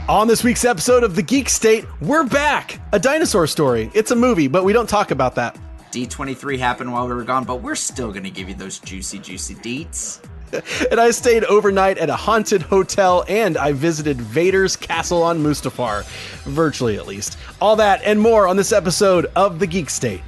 On this week's episode of The Geek State, we're back! A dinosaur story. It's a movie, but we don't talk about that. D23 happened while we were gone, but we're still going to give you those juicy deets. And I stayed overnight at a haunted hotel, and I visited Vader's castle on Mustafar. Virtually, at least. All that and more on this episode of The Geek State.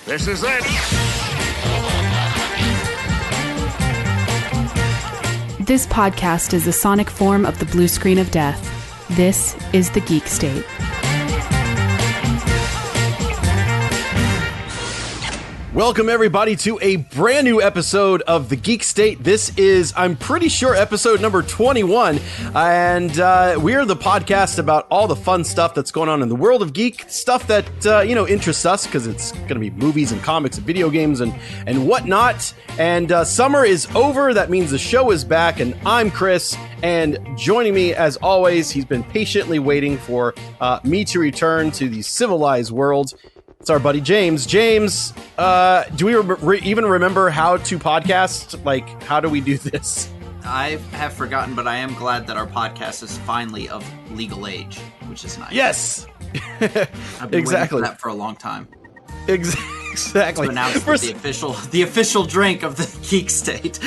This is it. This podcast is the sonic form of the blue screen of death. This is the Geek State. Welcome, everybody, to a brand new episode of The Geek State. This is, I'm pretty sure, episode number 21, and we are the podcast about all the fun stuff that's going on in the world of geek, stuff that, interests us, because it's going to be movies and comics and video games and whatnot, and summer is over. That means the show is back, and I'm Chris, and joining me, as always, he's been patiently waiting for me to return to the civilized world. It's our buddy James. James, do we even remember how to podcast? Like, how do we do this? I have forgotten, but I am glad that our podcast is finally of legal age, which is nice. Yes! I've been waiting for that for a long time. Exactly. To announce the official drink of the Geek State.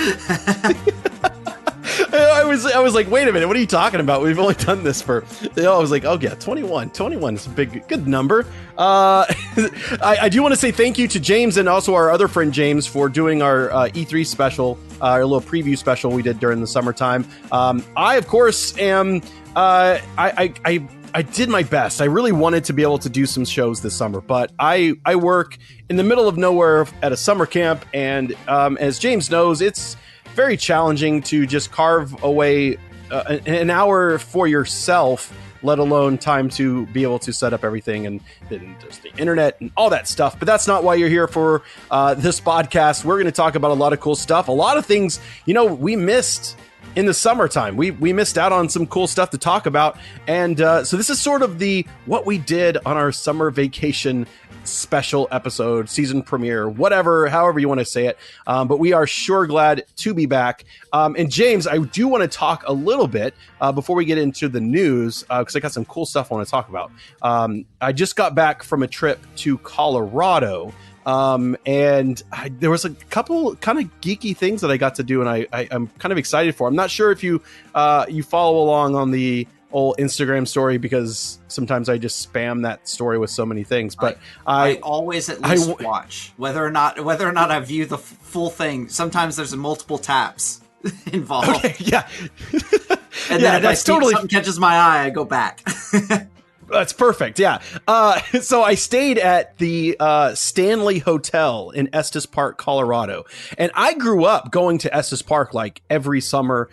I was like, wait a minute, what are you talking about? We've only done this for, I was like, oh yeah, 21 is a good number. I do want to say thank you to James and also our other friend James for doing our E3 special, our little preview special we did during the summertime. I, of course, am, I did my best. I really wanted to be able to do some shows this summer, but I work in the middle of nowhere at a summer camp, and as James knows, it's very challenging to just carve away an hour for yourself, let alone time to be able to set up everything and just the internet and all that stuff. But that's not why you're here for this podcast. We're going to talk about a lot of cool stuff, a lot of things, we missed in the summertime. We missed out on some cool stuff to talk about. And so this is sort of what we did on our summer vacation special episode, season premiere, however you want to say it. But we are sure glad to be back. And James, I do want to talk a little bit before we get into the news, because I got some cool stuff I want to talk about. I just got back from a trip to Colorado. And there was a couple kind of geeky things that I got to do, and I'm kind of excited for. I'm not sure if you follow along on the old Instagram story, because sometimes I just spam that story with so many things. But I always at least watch whether or not I view the full thing. Sometimes there's multiple taps involved. Okay, yeah, and then if I see something catches my eye, I go back. That's perfect. Yeah. So I stayed at the Stanley Hotel in Estes Park, Colorado. And I grew up going to Estes Park like every summer.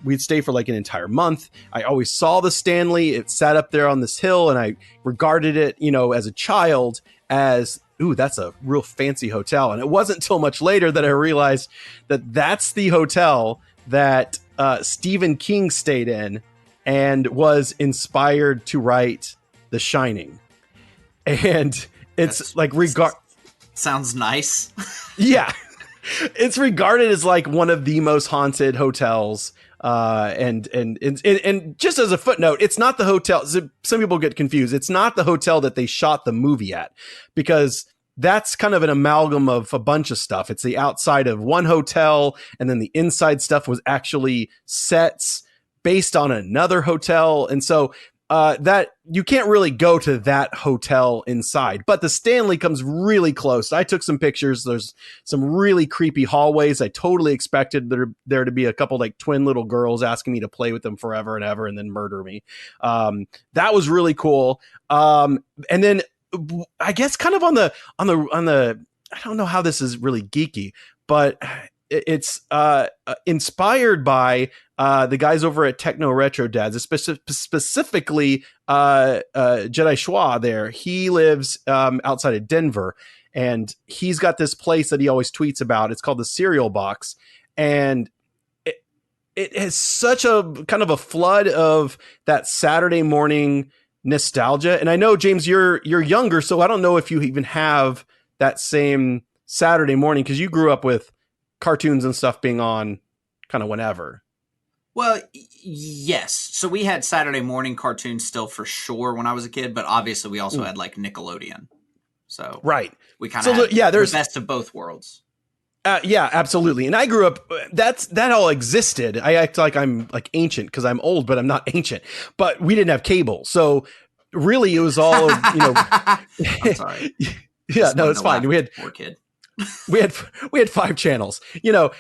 We'd stay for like an entire month. I always saw the Stanley. It sat up there on this hill, and I regarded it, as a child as, ooh, that's a real fancy hotel. And it wasn't until much later that I realized that that's the hotel that Stephen King stayed in and was inspired to write The Shining. And it's sounds nice. Yeah. It's regarded as like one of the most haunted hotels. And just as a footnote, it's not the hotel. Some people get confused. It's not the hotel that they shot the movie at, because that's kind of an amalgam of a bunch of stuff. It's the outside of one hotel, and then the inside stuff was actually sets based on another hotel. And so that you can't really go to that hotel inside, but the Stanley comes really close. I took some pictures. There's some really creepy hallways. I totally expected there to be a couple like twin little girls asking me to play with them forever and ever and then murder me. That was really cool. And then I guess kind of on the, I don't know how this is really geeky, but it's inspired by the guys over at Techno Retro Dads, specifically Jedi Schwa there. He lives outside of Denver, and he's got this place that he always tweets about. It's called the Cereal Box, and it has such a kind of a flood of that Saturday morning nostalgia. And I know, James, you're younger, so I don't know if you even have that same Saturday morning, because you grew up with cartoons and stuff being on kind of whenever. Well, yes. So we had Saturday morning cartoons still for sure when I was a kid, but obviously we also had like Nickelodeon. So right, we kind of there's the best of both worlds. Yeah, absolutely. And I grew up, that all existed. I act like I'm like ancient because I'm old, but I'm not ancient. But we didn't have cable. So really it was all, I'm sorry. Yeah, no, it's fine. We had poor kid. we had 5 channels, so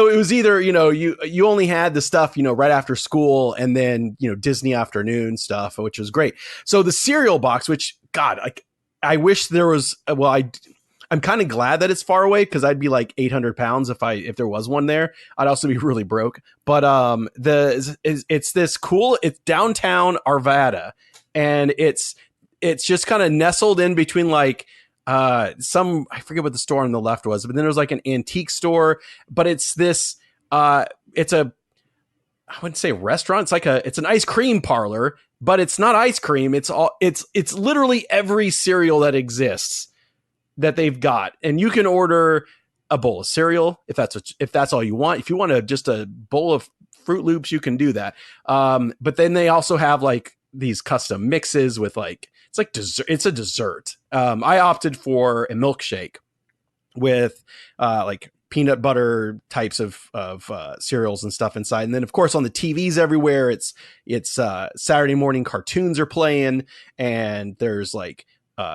it was either, you only had the stuff, right after school, and then, Disney afternoon stuff, which was great. So the cereal box, which God, I wish there was, I'm kind of glad that it's far away, because I'd be like 800 pounds if there was one there. I'd also be really broke. But it's this cool. It's downtown Arvada, and it's just kind of nestled in between like I forget what the store on the left was, but then there was like an antique store. But it's this I wouldn't say restaurant. It's an ice cream parlor, but it's not ice cream. It's literally every cereal that exists that they've got, and you can order a bowl of cereal if that's all you want. If you want just a bowl of Fruit Loops, you can do that. But then they also have like these custom mixes with like, it's like dessert. It's a dessert. I opted for a milkshake with like peanut butter types of cereals and stuff inside. And then of course on the TVs everywhere, it's Saturday morning cartoons are playing, and there's like,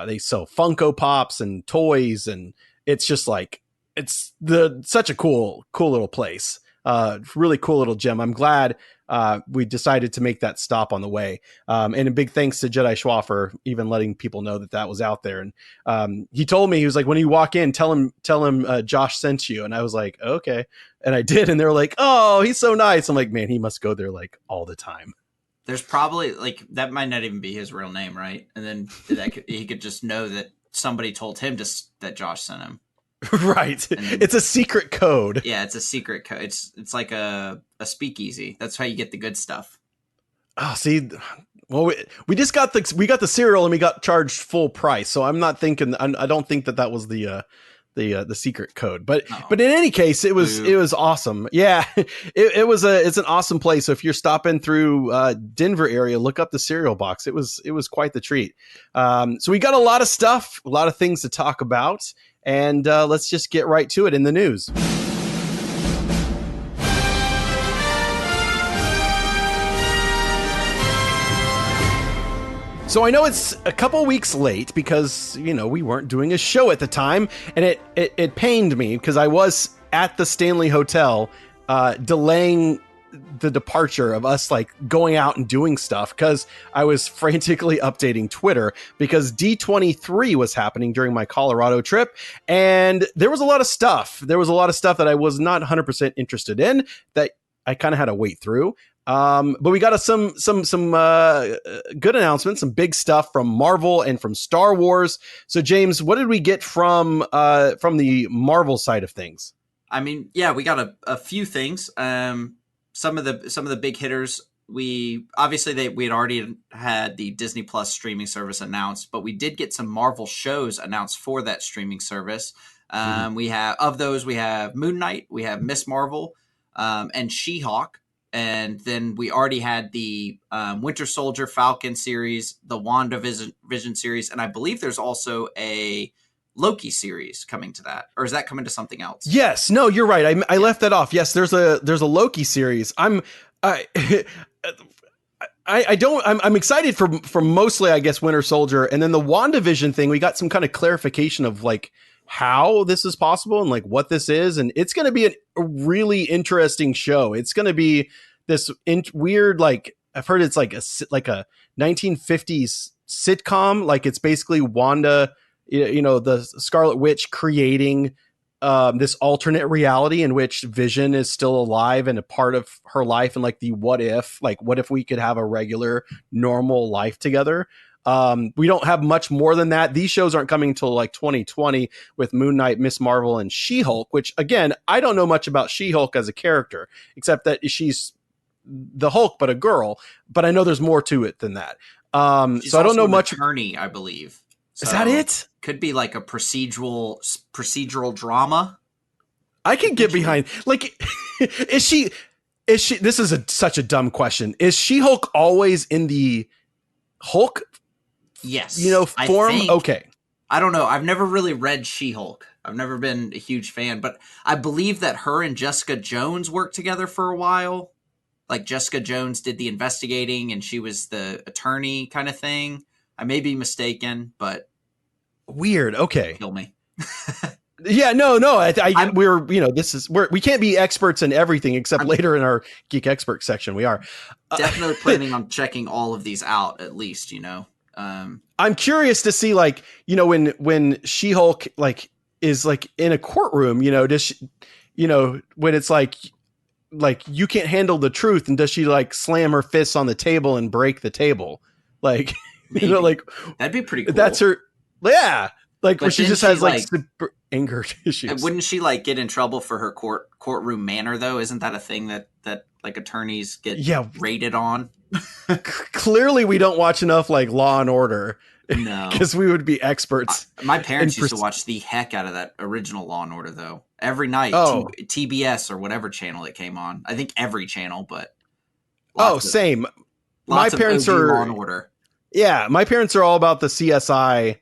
they sell Funko Pops and toys, and it's just like, it's such a cool little place. Really cool little gem. I'm glad we decided to make that stop on the way. And a big thanks to Jedi Schwa for even letting people know that was out there. And he told me, he was like, when you walk in, tell him Josh sent you. And I was like, okay. And I did. And they were like, oh, he's so nice. I'm like, man, he must go there like all the time. There's probably like, that might not even be his real name, right? And then he could just know that somebody told him that Josh sent him. Right. It's a secret code. Yeah, it's a secret code. It's like a speakeasy. That's how you get the good stuff. Oh, see, well, we just got the cereal and we got charged full price. So I'm not thinking. I don't think that was the secret code. But in any case, it was awesome. Yeah, it's an awesome place. So if you're stopping through Denver area, look up the cereal box. It was quite the treat. So we got a lot of stuff, a lot of things to talk about. And let's just get right to it in the news. So I know it's a couple weeks late because, we weren't doing a show at the time. And it pained me because I was at the Stanley Hotel delaying the departure of us, like going out and doing stuff, because I was frantically updating Twitter because D23 was happening during my Colorado trip, and there was a lot of stuff that I was not 100% interested in that I kind of had to wait through. But we got some good announcements, some big stuff from Marvel and from Star Wars. So James, what did we get from the Marvel side of things? I mean, yeah, we got a few things. Some of the big hitters, we had already had the Disney Plus streaming service announced, but we did get some Marvel shows announced for that streaming service. We have Moon Knight, we have Miss Marvel, and She-Hulk. And then we already had the Winter Soldier, Falcon series, the WandaVision series, and I believe there's also a Loki series coming to that, or is that coming to something else? Yes, no, you're right. I left that off. Yes, there's a Loki series. I'm excited for mostly, I guess, Winter Soldier, and then the WandaVision thing. We got some kind of clarification of like how this is possible and like what this is, and it's going to be a really interesting show. It's going to be this weird, like, I've heard it's like a 1950s sitcom. Like, it's basically Wanda, the Scarlet Witch creating this alternate reality in which Vision is still alive and a part of her life, and like the what if we could have a regular normal life together. We don't have much more than that. These shows aren't coming until like 2020 with Moon Knight, Miss Marvel, and She-Hulk, which again, I don't know much about She-Hulk as a character, except that she's the Hulk, but a girl, but I know there's more to it than that. She's so I don't know an much. Attorney, I believe. So is that it? Could be like a procedural drama. I can get behind. Like, is she? This is such a dumb question. Is She-Hulk always in the Hulk? Yes. Form. Okay. I don't know. I've never really read She-Hulk. I've never been a huge fan, but I believe that her and Jessica Jones worked together for a while. Like Jessica Jones did the investigating and she was the attorney kind of thing. I may be mistaken, but weird. Okay. Kill me. Yeah, no. We can't be experts in everything except later in our Geek Expert section. We are definitely planning on checking all of these out at least, I'm curious to see, like, when She-Hulk like is like in a courtroom, does she, when it's like you can't handle the truth, and does she like slam her fists on the table and break the table? Like, like that'd be pretty cool. That's her. Yeah. Like, but where she just has like super anger issues. Wouldn't she like get in trouble for her courtroom manner though? Isn't that a thing that like attorneys get rated on? Clearly we don't watch enough like Law and Order. No. Because we would be experts. My parents used to watch the heck out of that original Law and Order though. Every night, TBS or whatever channel it came on. I think every channel, but same. My parents are Law and Order. Yeah, my parents are all about the CSI.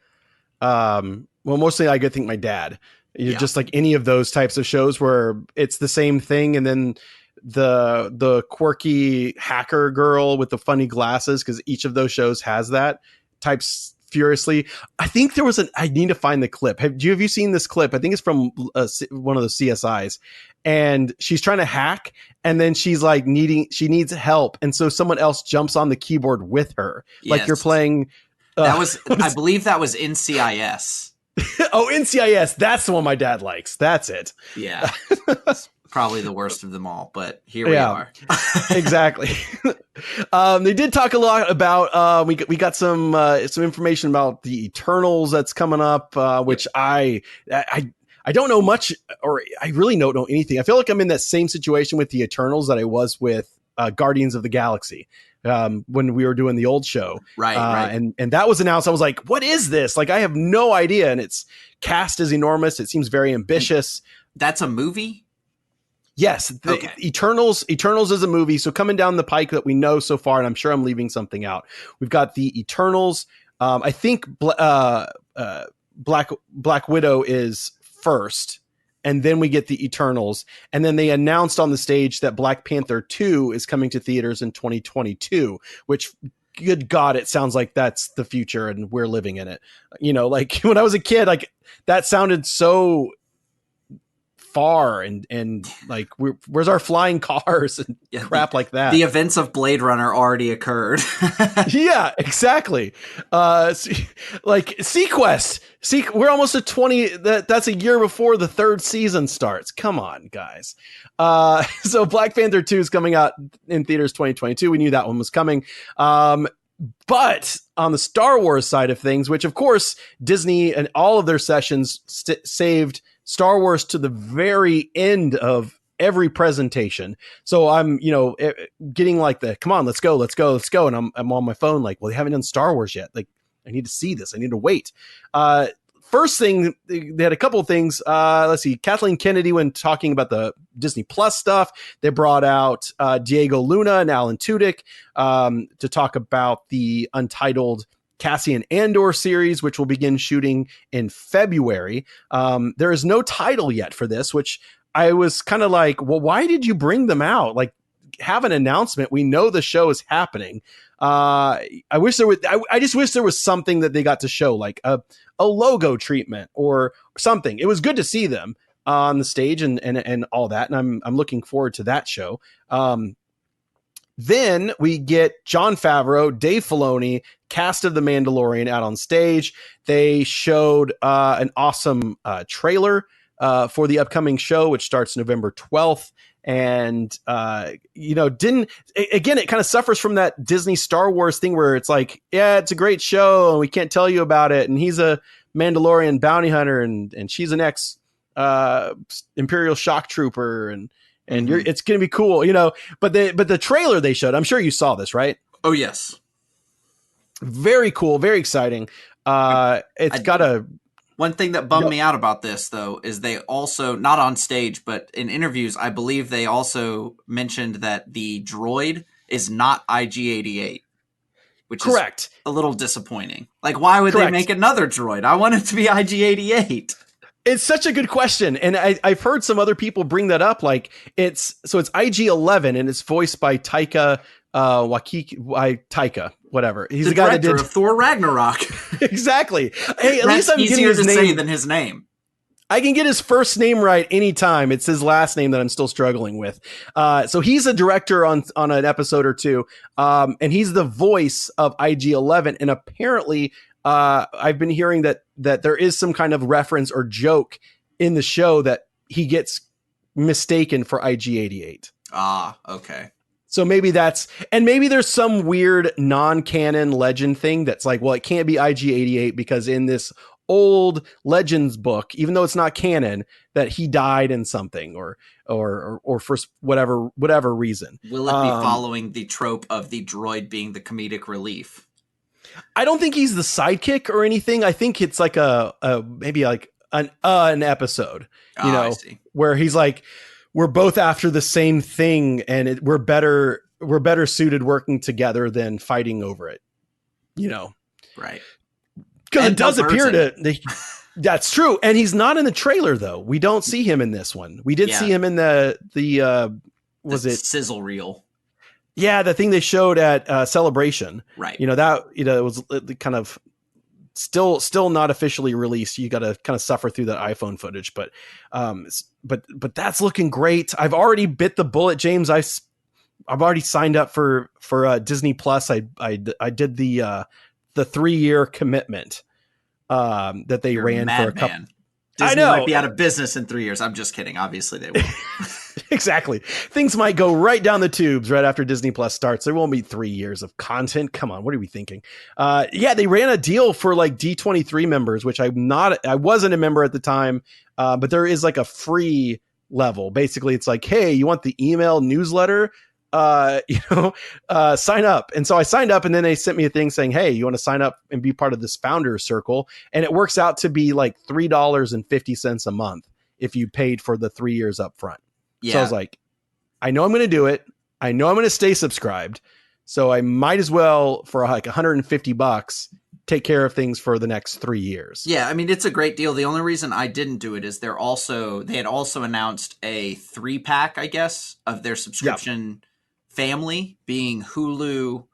Well, mostly I think my dad. Just like any of those types of shows where it's the same thing, and then the quirky hacker girl with the funny glasses, because each of those shows has that, types furiously. I think there was I need to find the clip. Have you seen this clip? I think it's from one of the CSIs, and she's trying to hack, and then she's like she needs help, and so someone else jumps on the keyboard with her. Yes. Like you're playing. That was I believe that was NCIS. NCIS. That's the one my dad likes. That's it. Yeah. Probably the worst of them all, but here we are. Exactly. They did talk a lot about we got some information about the Eternals that's coming up, which I don't know much, or I really don't know anything. I feel like I'm in that same situation with the Eternals that I was with Guardians of the Galaxy when we were doing the old show. Right. And that was announced. I was like, what is this? Like, I have no idea. And its cast is enormous. It seems very ambitious. That's a movie? Yes. Okay. Eternals is a movie. So coming down the pike that we know so far, and I'm sure I'm leaving something out. We've got the Eternals. I think Black Widow is first, and then we get the Eternals. And then they announced on the stage that Black Panther 2 is coming to theaters in 2022, which, good God, it sounds like that's the future and we're living in it. Like when I was a kid, like that sounded so far, and like where's our flying cars and crap like that. The events of Blade Runner already occurred. Yeah, exactly. Like Sequest. We're almost at 20. That's a year before the third season starts. Come on, guys. So Black Panther 2 is coming out in theaters 2022. We knew that one was coming. But on the Star Wars side of things, which of course Disney and all of their sessions saved Star Wars to the very end of every presentation. So I'm, getting like come on, let's go. And I'm on my phone like, well, they haven't done Star Wars yet. Like, I need to see this. I need to wait. First thing, they had a couple of things. Let's see. Kathleen Kennedy, when talking about the Disney Plus stuff, they brought out Diego Luna and Alan Tudyk to talk about the untitled Cassian Andor series, which will begin shooting in February. There is no title yet for this, which I was kind of like, well, why did you bring them out? Like, have an announcement. We know the show is happening. I just wish there was something that they got to show, like a logo treatment or something. It was good to see them on the stage and all that, and I'm looking forward to that show. Then we get Jon Favreau, Dave Filoni, cast of The Mandalorian out on stage. They showed an awesome trailer for the upcoming show, which starts November 12th. and didn't, again, it kind of suffers from that Disney Star Wars thing where it's like, yeah, it's a great show and we can't tell you about it, and he's a Mandalorian bounty hunter and she's an ex Imperial shock trooper, and it's gonna be cool, but the trailer they showed, I'm sure you saw this, right? Oh yes. Very cool, very exciting. It's got a one thing that bummed me out about this, though, is they also, not on stage, but in interviews, I believe they also mentioned that the droid is not IG-88, which correct. Is a little disappointing. Like, why would they make another droid? I want it to be IG-88. It's such a good question, and I've heard some other people bring that up. Like, it's IG-11, and it's voiced by Taika Taika, whatever. He's the guy that did of Thor Ragnarok. Exactly. Hey, at least I'm getting his name. Say than his name. I can get his first name right anytime. It's his last name that I'm still struggling with. So he's a director on an episode or two, and he's the voice of IG-11. And apparently, I've been hearing that there is some kind of reference or joke in the show that he gets mistaken for IG-88. Ah, okay. So maybe maybe there's some weird non-canon legend thing that's like, well, it can't be IG-88 because in this old Legends book, even though it's not canon, that he died in something or for whatever reason. Will it be following the trope of the droid being the comedic relief? I don't think he's the sidekick or anything. I think it's like maybe like an episode, I see. Where he's like, we're both after the same thing, and we're better suited working together than fighting over it, Right. Because it does appear that's true. And he's not in the trailer though. We don't see him in this one. We did see him in the sizzle reel. Yeah. The thing they showed at Celebration, right. It was kind of still not officially released. You got to kind of suffer through that iPhone footage, but that's looking great. I've already bit the bullet, James. I've already signed up for Disney Plus. I did the 3-year commitment that they ran for a couple. Disney might be out of business in 3 years. I'm just kidding. Obviously they will. Exactly. Things might go right down the tubes right after Disney Plus starts. There won't be 3 years of content. Come on. What are we thinking? They ran a deal for like D23 members, which I wasn't a member at the time. But there is like a free level. Basically it's like, hey, you want the email newsletter? Sign up. And so I signed up, and then they sent me a thing saying, hey, you want to sign up and be part of this founder circle? And it works out to be like $3.50 a month if you paid for the 3 years up front. Yeah. So I was like, I know I'm going to do it. I know I'm going to stay subscribed. So I might as well, for like $150, take care of things for the next 3 years. Yeah. I mean, it's a great deal. The only reason I didn't do it is they had also announced a 3-pack, I guess, of their subscription family, being Hulu,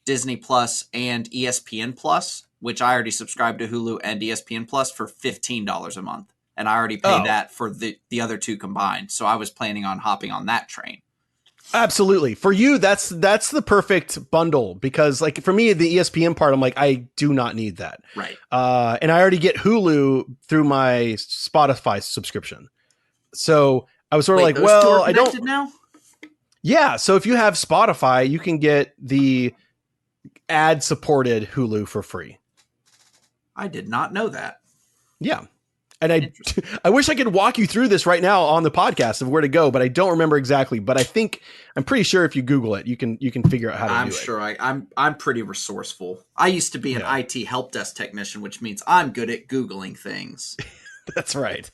Disney Plus, and ESPN Plus, which I already subscribed to Hulu and ESPN Plus for $15 a month. And I already paid that for the other two combined. So I was planning on hopping on that train. Absolutely. For you, that's the perfect bundle, because like for me, the ESPN part, I'm like, I do not need that. Right. And I already get Hulu through my Spotify subscription. So I was sort of like, well, I don't now. Yeah. So if you have Spotify, you can get the ad supported Hulu for free. I did not know that. Yeah. And I wish I could walk you through this right now on the podcast of where to go, but I don't remember exactly. But I'm pretty sure if you Google it, you can figure out how to do it. I'm sure I'm pretty resourceful. I used to be an IT help desk technician, which means I'm good at Googling things. That's right.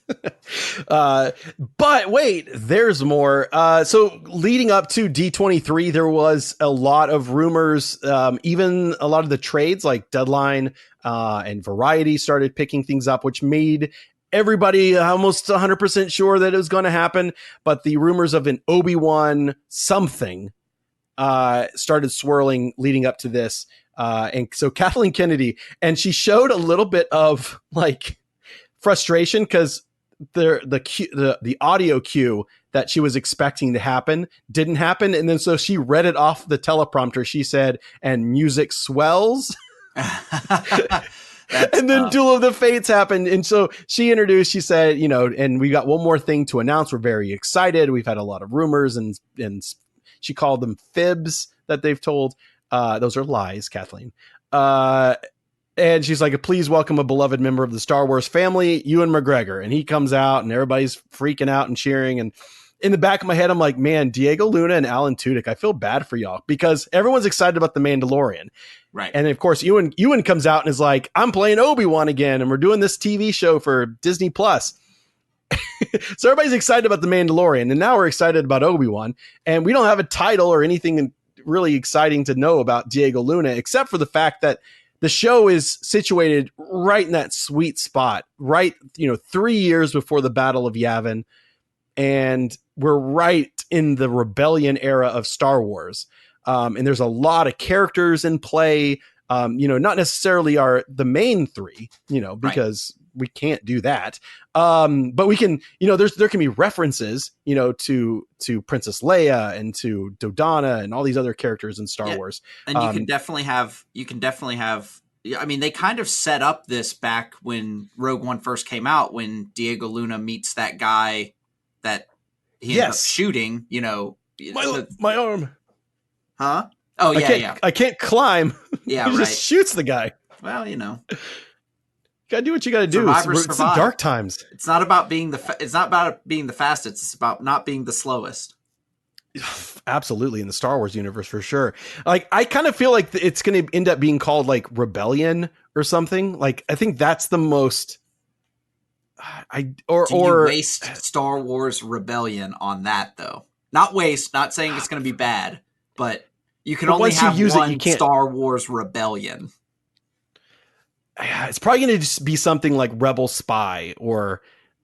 But wait, there's more. So leading up to D23, there was a lot of rumors. Even a lot of the trades like Deadline and Variety started picking things up, which made everybody almost 100% sure that it was going to happen. But the rumors of an Obi-Wan something started swirling leading up to this. And so Kathleen Kennedy, and she showed a little bit of like frustration because the audio cue that she was expecting to happen didn't happen. And then so she read it off the teleprompter. She said, and music swells. And then Duel of the Fates happened. And so she introduced, she said, and we got one more thing to announce. We're very excited. We've had a lot of rumors and she called them fibs that they've told. Those are lies, Kathleen. And she's like, please welcome a beloved member of the Star Wars family, Ewan McGregor. And he comes out and everybody's freaking out and cheering. And in the back of my head, I'm like, man, Diego Luna and Alan Tudyk, I feel bad for y'all because everyone's excited about The Mandalorian. Right. And of course, Ewan comes out and is like, I'm playing Obi-Wan again. And we're doing this TV show for Disney Plus. So everybody's excited about The Mandalorian. And now we're excited about Obi-Wan. And we don't have a title or anything really exciting to know about Diego Luna, except for the fact that the show is situated right in that sweet spot, right, 3 years before the Battle of Yavin. And we're right in the rebellion era of Star Wars. And there's a lot of characters in play, not necessarily are the main three, because we can't do that. But we can, there can be references, to Princess Leia and to Dodonna and all these other characters in Star Wars. And you can definitely have, I mean, they kind of set up this back when Rogue One first came out, when Diego Luna meets that guy that he ends up shooting, my arm. Huh? Oh, yeah, I can't climb. Yeah, he just shoots the guy. Well, gotta do what you gotta do. It's the dark times. It's not about being the fastest. It's about not being the slowest. Absolutely, in the Star Wars universe for sure. Like, I kind of feel like it's going to end up being called like Rebellion or something. Like, I think that's the most. You waste Star Wars Rebellion on that though? Not waste. Not saying it's going to be bad, but you can only have one Star Wars Rebellion. It's probably going to just be something like Rebel Spy or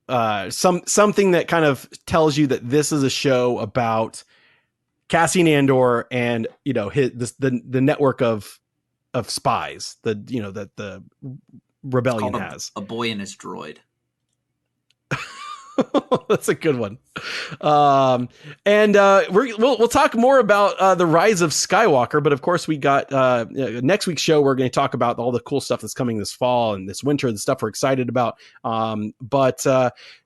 something that kind of tells you that this is a show about Cassian Andor and the network of spies that the rebellion has. A boy and his droid. That's a good one. And we'll talk more about the Rise of Skywalker, but of course we got next week's show. We're going to talk about all the cool stuff that's coming this fall and this winter, the stuff we're excited about. But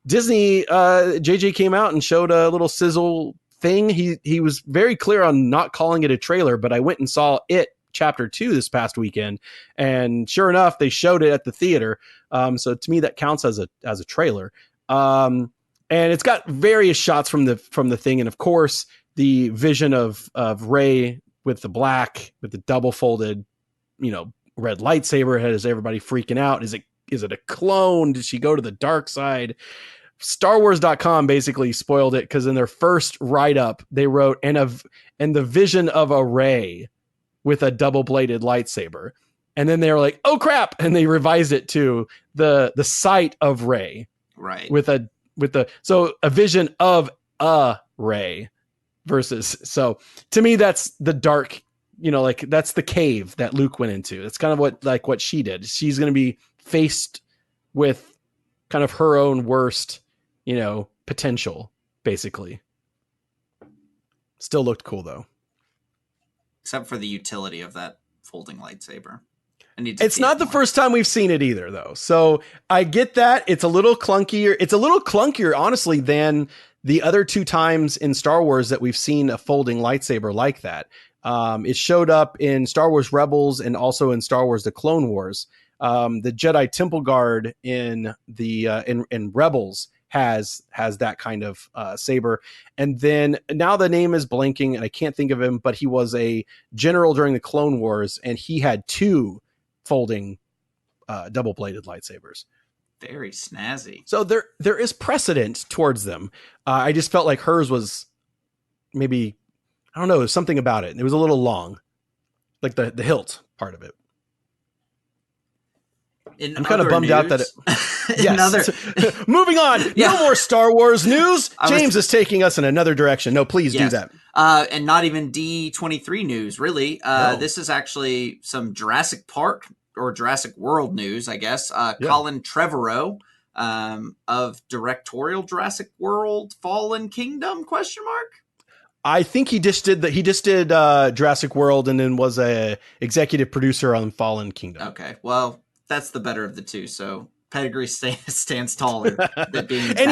Disney, JJ came out and showed a little sizzle thing. He was very clear on not calling it a trailer, but I went and saw it chapter 2 this past weekend, and sure enough, they showed it at the theater. So to me, that counts as a trailer. And it's got various shots from the thing, and of course the vision of Rey with the double folded, red lightsaber has everybody freaking out. Is it a clone? Did she go to the dark side? StarWars.com basically spoiled it because in their first write-up they wrote and the vision of a Rey with a double-bladed lightsaber, and then they were like, oh crap, and they revised it to the sight of Rey. Right. So a vision of a Rey versus. So to me, that's the dark, that's the cave that Luke went into. It's kind of what she did. She's going to be faced with kind of her own worst, potential, basically. Still looked cool though. Except for the utility of that folding lightsaber. It's not the first time we've seen it either, though. So I get that. It's a little clunkier. It's a little clunkier, honestly, than the other 2 times in Star Wars that we've seen a folding lightsaber like that. It showed up in Star Wars Rebels and also in Star Wars The Clone Wars. The Jedi Temple Guard in Rebels has that kind of saber. And then now the name is blanking and I can't think of him, but he was a general during the Clone Wars and he had 2 folding double-bladed lightsabers. Very snazzy. So there is precedent towards them. I just felt like hers was maybe, I don't know, there's something about it. It was a little long, like the hilt part of it. I'm kind of bummed out that it. Yes. Moving on. Yeah. No more Star Wars news. James is taking us in another direction. No, please do that. And not even D23 news, really. No. This is actually some Jurassic Park or Jurassic World news, I guess. Colin Trevorrow of directorial Jurassic World Fallen Kingdom ? I think he just did Jurassic World and then was a executive producer on Fallen Kingdom. Okay, well, that's the better of the two. So pedigree stands taller than being and Pat.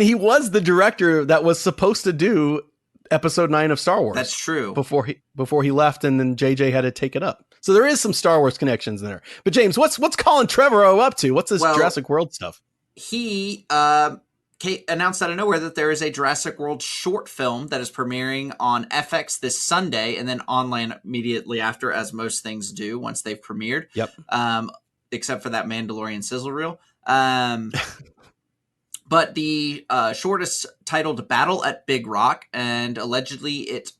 he was the director that was supposed to do episode 9 of Star Wars. That's true. Before he left, and then JJ had to take it up. So there is some Star Wars connections in there. But James, what's Colin Trevorrow up to? What's this Jurassic World stuff? He announced out of nowhere that there is a Jurassic World short film that is premiering on FX this Sunday and then online immediately after, as most things do once they've premiered. Yep. Except for that Mandalorian sizzle reel. But the short is titled Battle at Big Rock, and allegedly it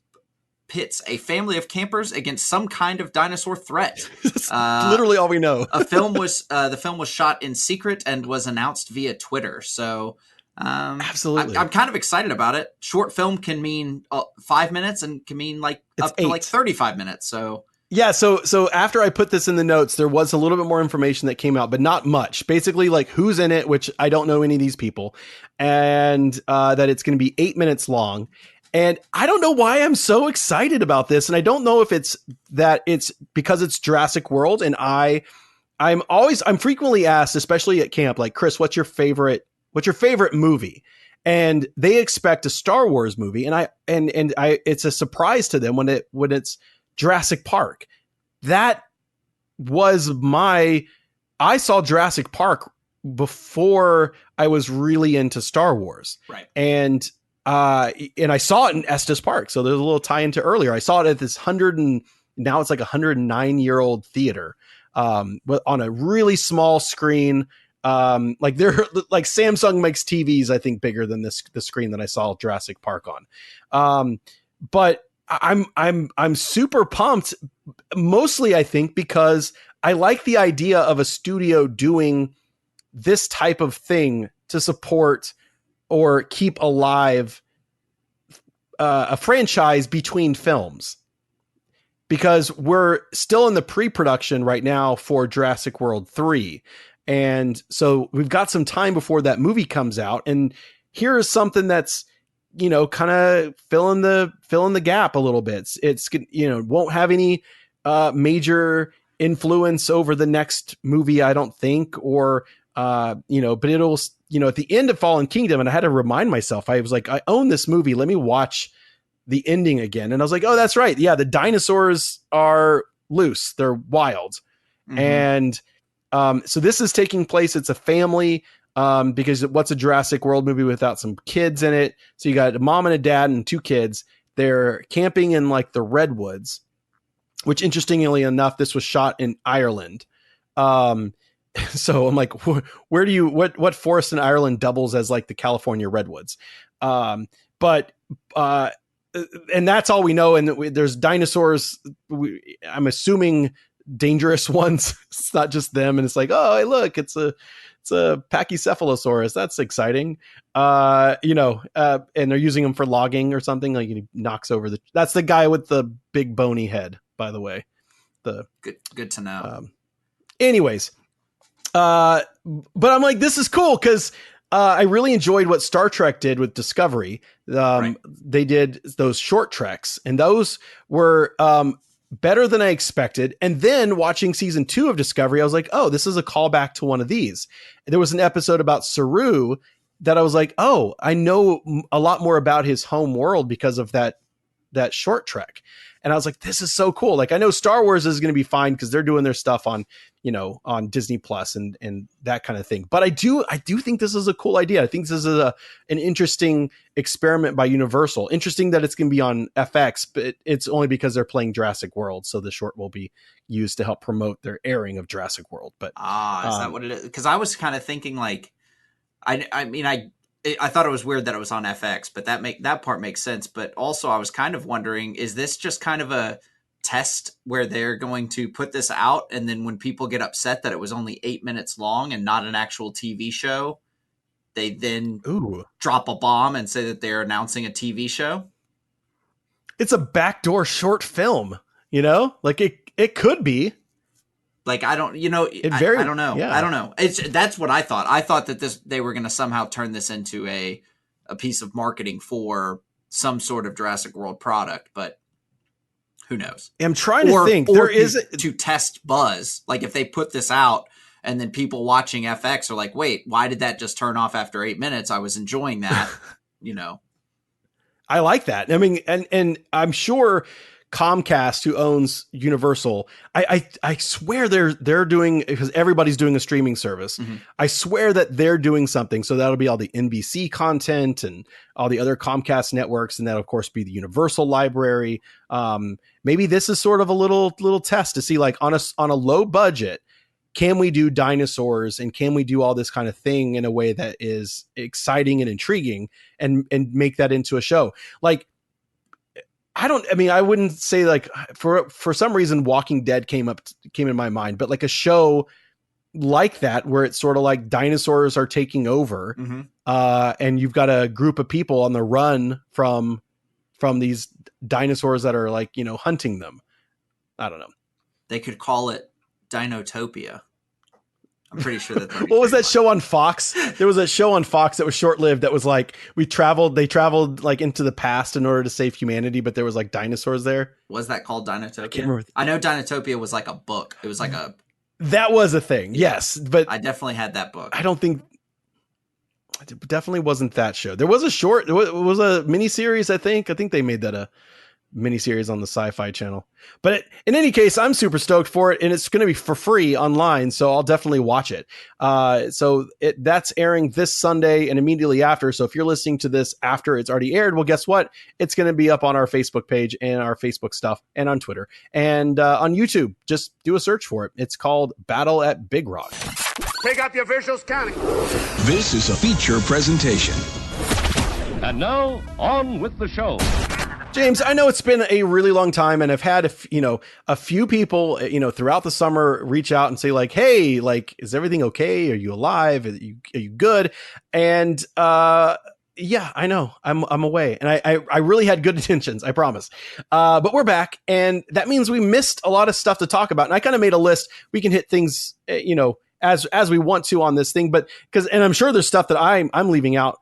pits a family of campers against some kind of dinosaur threat. Literally all we know. The film was shot in secret and was announced via Twitter. So absolutely, I'm kind of excited about it. Short film can mean 5 minutes and can mean up to 35 minutes. So yeah. So after I put this in the notes, there was a little bit more information that came out, but not much. Basically, like who's in it, which I don't know any of these people, and that it's going to be 8 minutes long. And I don't know why I'm so excited about this. And I don't know if it's because it's Jurassic World. And I'm frequently asked, especially at camp, like, Chris, what's your favorite movie? And they expect a Star Wars movie. And it's a surprise to them when it's Jurassic Park. That was I saw Jurassic Park before I was really into Star Wars. Right. And I saw it in Estes Park. So there's a little tie into earlier. I saw it at this now it's like 109-year-old theater, on a really small screen. Like Samsung makes TVs, I think, bigger than the screen that I saw Jurassic Park on. But I'm super pumped, mostly I think because I like the idea of a studio doing this type of thing to support or keep alive a franchise between films, because we're still in the pre-production right now for Jurassic World 3. And so we've got some time before that movie comes out. And here is something that's, kind of fill in the gap a little bit. It's won't have any major influence over the next movie, I don't think, or but it'll, at the end of Fallen Kingdom, and I had to remind myself, I was like, I own this movie. Let me watch the ending again. And I was like, oh, that's right. Yeah. The dinosaurs are loose. They're wild. Mm-hmm. And so this is taking place. It's a family, because what's a Jurassic World movie without some kids in it? So you got a mom and a dad and 2 kids. They're camping in like the redwoods, which interestingly enough, this was shot in Ireland. So I'm like, what forest in Ireland doubles as like the California redwoods? And that's all we know. And there's dinosaurs. I'm assuming dangerous ones. It's not just them. And it's like, oh, hey, look, it's a Pachycephalosaurus. That's exciting. And they're using them for logging or something. Like he knocks over that's the guy with the big bony head, by the way. Good to know. Anyways. But I'm like, this is cool because I really enjoyed what Star Trek did with Discovery. Right. They did those short treks, and those were better than I expected. And then watching season 2 of Discovery, I was like, oh, this is a callback to one of these. There was an episode about Saru that I was like, oh, I know a lot more about his home world because of that short trek. And I was like, this is so cool. Like, I know Star Wars is going to be fine because they're doing their stuff on Disney Plus and that kind of thing. But I do think this is a cool idea. I think this is an interesting experiment by Universal. Interesting that it's going to be on FX, but it's only because they're playing Jurassic World. So the short will be used to help promote their airing of Jurassic World. But is that what it is? Because I was kind of thinking like, I thought it was weird that it was on FX, but that part makes sense. But also I was kind of wondering, is this just kind of a test where they're going to put this out, and then when people get upset that it was only 8 minutes long and not an actual TV show, they then drop a bomb and say that they're announcing a TV show? It's a backdoor short film, like it could be. Like, I don't, I don't know. Yeah. I don't know. That's what I thought. I thought that they were going to somehow turn this into a piece of marketing for some sort of Jurassic World product, but Who knows? I'm trying to think. Or There is to test buzz. Like if they put this out and then people watching FX are like, wait, why did that just turn off after 8 minutes? I was enjoying that, you know. I like that. I mean, and I'm sure Comcast, who owns Universal, I swear they're doing, because everybody's doing a streaming service. Mm-hmm. I swear that they're doing something. So that'll be all the NBC content and all the other Comcast networks, and that'll of course be the Universal library. Maybe this is sort of a little test to see, like, on a low budget, can we do dinosaurs and can we do all this kind of thing in a way that is exciting and intriguing and make that into a show? Like, I wouldn't say, like, for some reason Walking Dead came in my mind, but like a show like that where it's sort of like dinosaurs are taking over, mm-hmm. And you've got a group of people on the run from these dinosaurs that are, like, you know, hunting them. I don't know. They could call it Dinotopia. I'm pretty sure that. What was that show on Fox? There was a show on Fox that was short-lived that was like, they traveled like into the past in order to save humanity, but there was like dinosaurs there. Was that called Dinotopia? I can't remember. I know Dinotopia was like a book. It was like a. That was a thing, yes, but I definitely had that book. I don't think. It definitely wasn't that show. There was a short. It was a miniseries. I think they made that a miniseries on the Sci-Fi channel. But in any case, I'm super stoked for it, and it's going to be for free online, so I'll definitely watch it. So that's airing this Sunday and immediately after. So if you're listening to this after it's already aired, well, guess what? It's going to be up on our Facebook page and our Facebook stuff, and on Twitter and on YouTube. Just do a search for it. It's called Battle at Big Rock. Pick up your visuals, counting. This is a feature presentation. And now, on with the show. James, I know it's been a really long time, and I've had a few people, throughout the summer reach out and say, like, hey, like, is everything okay? Are you alive? Are you good? And yeah, I know I'm away, and I really had good intentions, I promise. But we're back, and that means we missed a lot of stuff to talk about. And I kind of made a list. We can hit things, as we want to on this thing, but and I'm sure there's stuff that I'm leaving out,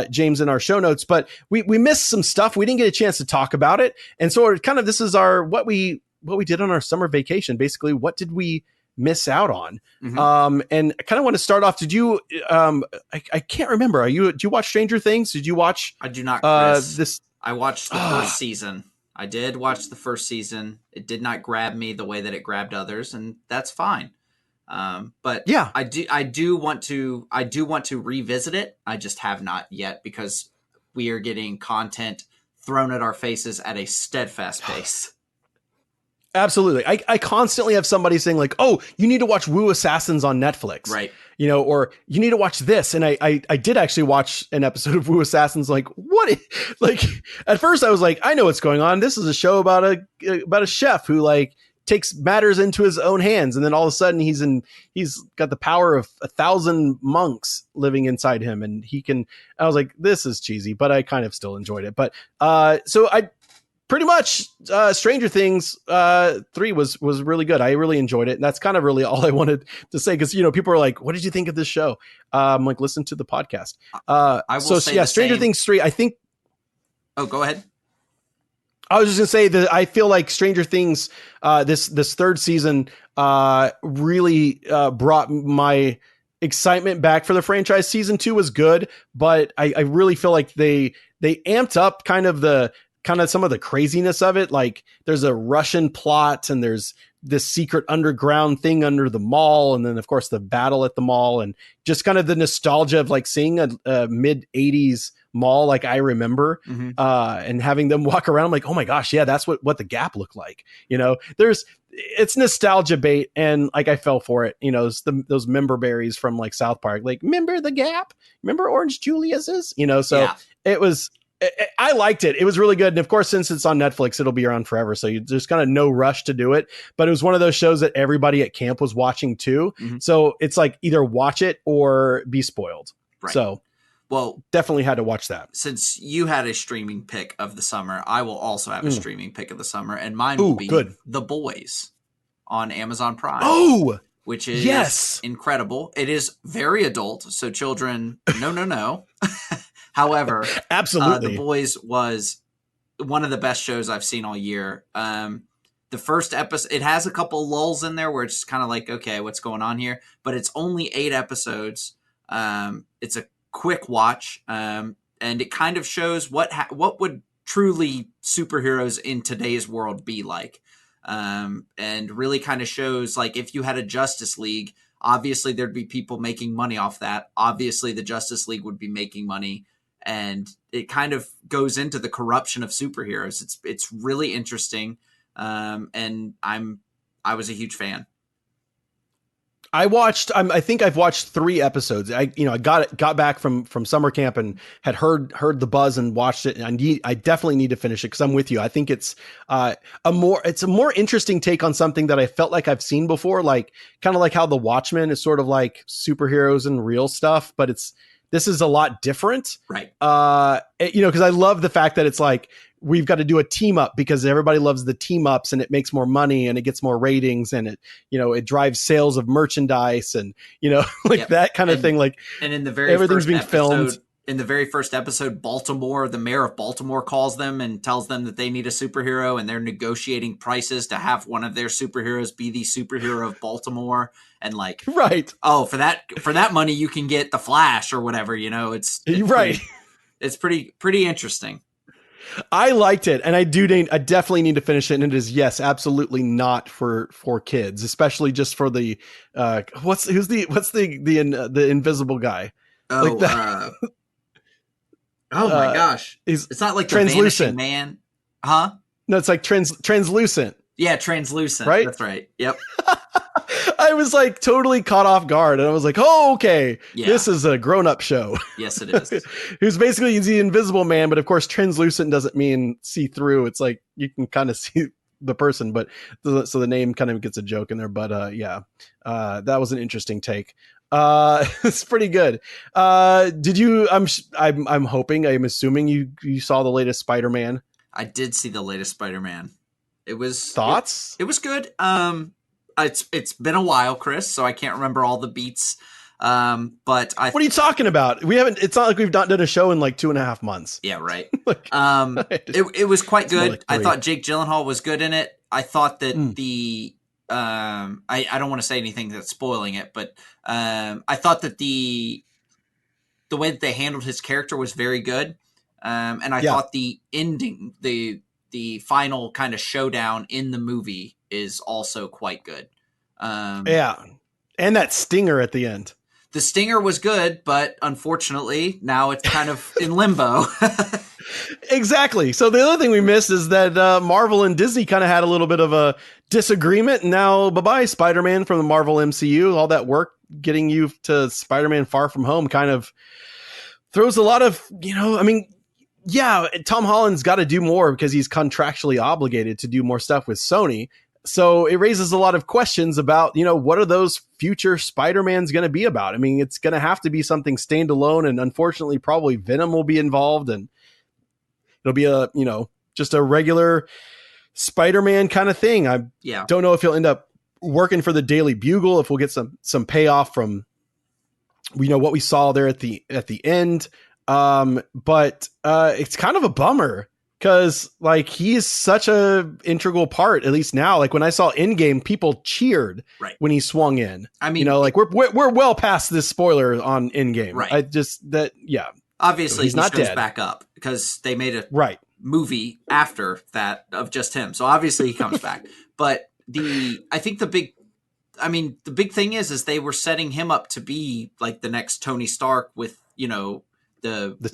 James, in our show notes, but we missed some stuff. We didn't get a chance to talk about it. And so kind of, this is what we did on our summer vacation. Basically, what did we miss out on? Mm-hmm. And I kind of want to start off. Did you, I can't remember. Do you watch Stranger Things? Did you watch? I do not, Chris. This? I watched the first season. I did watch the first season. It did not grab me the way that it grabbed others, and that's fine. But yeah, I do want to revisit it. I just have not yet, because we are getting content thrown at our faces at a steadfast pace. Absolutely. I constantly have somebody saying, like, oh, you need to watch Wu Assassins on Netflix. Right. Or you need to watch this. And I did actually watch an episode of Wu Assassins. Like, what? Like, at first I was like, I know what's going on. This is a show about a chef who, like, takes matters into his own hands, and then all of a sudden he's got the power of 1,000 monks living inside him, and I was like, this is cheesy, but I kind of still enjoyed it. But so I pretty much Stranger Things 3 was really good. I really enjoyed it, and that's kind of really all I wanted to say, because people are like, what did you think of this show? I'm like, listen to the podcast. I will say the Stranger same. Things 3, I think. Oh, go ahead. I was just gonna say that I feel like Stranger Things, this third season, really brought my excitement back for the franchise. Season 2 was good, but I really feel like they amped up kind of some of the craziness of it. Like, there's a Russian plot, and there's this secret underground thing under the mall, and then of course the battle at the mall, and just kind of the nostalgia of, like, seeing a mid 80s mall like I remember, mm-hmm. And having them walk around. I'm like, oh my gosh, yeah, that's what the Gap looked like. It's nostalgia bait, and like I fell for it. Those member berries from, like, South Park, like, remember the Gap, remember Orange Julius's, so yeah. It was. I liked it. It was really good. And of course, since it's on Netflix, it'll be around forever. So there's kind of no rush to do it. But it was one of those shows that everybody at camp was watching too. Mm-hmm. So it's like, either watch it or be spoiled. Right. So, well, definitely had to watch that. Since you had a streaming pick of the summer, I will also have a streaming pick of the summer. And mine will be The Boys on Amazon Prime. Oh, which is incredible. It is very adult. So children, no. However, absolutely, The Boys was one of the best shows I've seen all year. the first episode, it has a couple lulls in there where it's kind of like, okay, what's going on here? But it's only 8 episodes. It's a quick watch, and it kind of shows what would truly superheroes in today's world be like, and really kind of shows like if you had a Justice League, obviously there'd be people making money off that. Obviously, the Justice League would be making money, and it kind of goes into the corruption of superheroes. It's really interesting. And I was a huge fan. I think I've watched 3 episodes. I got back from summer camp and had heard the buzz and watched it. And I definitely need to finish it because I'm with you. I think it's a more interesting take on something that I felt like I've seen before, like kind of like how The Watchmen is sort of like superheroes and real stuff, but this is a lot different. Right. Because I love the fact that it's like, we've got to do a team up because everybody loves the team ups and it makes more money and it gets more ratings and it drives sales of merchandise and, that kind of thing. Like, and in the very everything's being filmed. In the very first episode, the mayor of Baltimore calls them and tells them that they need a superhero, and they're negotiating prices to have one of their superheroes be the superhero of Baltimore. And like, right. Oh, for that money, you can get the Flash or whatever, it's right. It's pretty interesting. I liked it, and I definitely need to finish it. And it is, yes, absolutely not for kids, especially just for the what's the invisible guy? Oh, like that. Oh my gosh! It's not like the translucent man, huh? No, it's like translucent. Yeah, translucent. Right? That's right. Yep. I was like totally caught off guard, and I was like, "Oh, okay, yeah. This is a grown-up show." Yes, it is. Who's basically the Invisible Man, but of course, translucent doesn't mean see-through. It's like you can kind of see the person, but so the name kind of gets a joke in there. But that was an interesting take. It's pretty good. Did you? I'm assuming you saw the latest Spider-Man. I did see the latest Spider-Man. It was thoughts. It was good. It's been a while, Chris, so I can't remember all the beats. But what are you talking about? We haven't. It's not like we've not done a show in like 2.5 months. Yeah, right. It was quite good. Like I thought Jake Gyllenhaal was good in it. I thought that I don't want to say anything that's spoiling it, but I thought that the way that they handled his character was very good. And I thought the ending, the final kind of showdown in the movie is also quite good. And that stinger at the end. The stinger was good, but unfortunately now it's kind of in limbo. Exactly. So the other thing we missed is that Marvel and Disney kind of had a little bit of a disagreement. And now, bye-bye, Spider-Man from the Marvel MCU. All that work getting you to Spider-Man Far From Home kind of throws a lot of, Tom Holland's got to do more because he's contractually obligated to do more stuff with Sony. So it raises a lot of questions about, what are those future Spider-Mans going to be about? I mean, it's going to have to be something standalone, and unfortunately, probably Venom will be involved, and it'll be just a regular Spider-Man kind of thing. I don't know if he'll end up working for the Daily Bugle, if we'll get some payoff from, what we saw there at the end. But it's kind of a bummer because like he is such a integral part, at least now. Like when I saw Endgame, people cheered when he swung in. I mean, we're well past this spoiler on Endgame. Right. Obviously, he's not shows dead. Back up because they made a movie after that of just him. So obviously he comes back. But I think the big thing is they were setting him up to be like the next Tony Stark with, the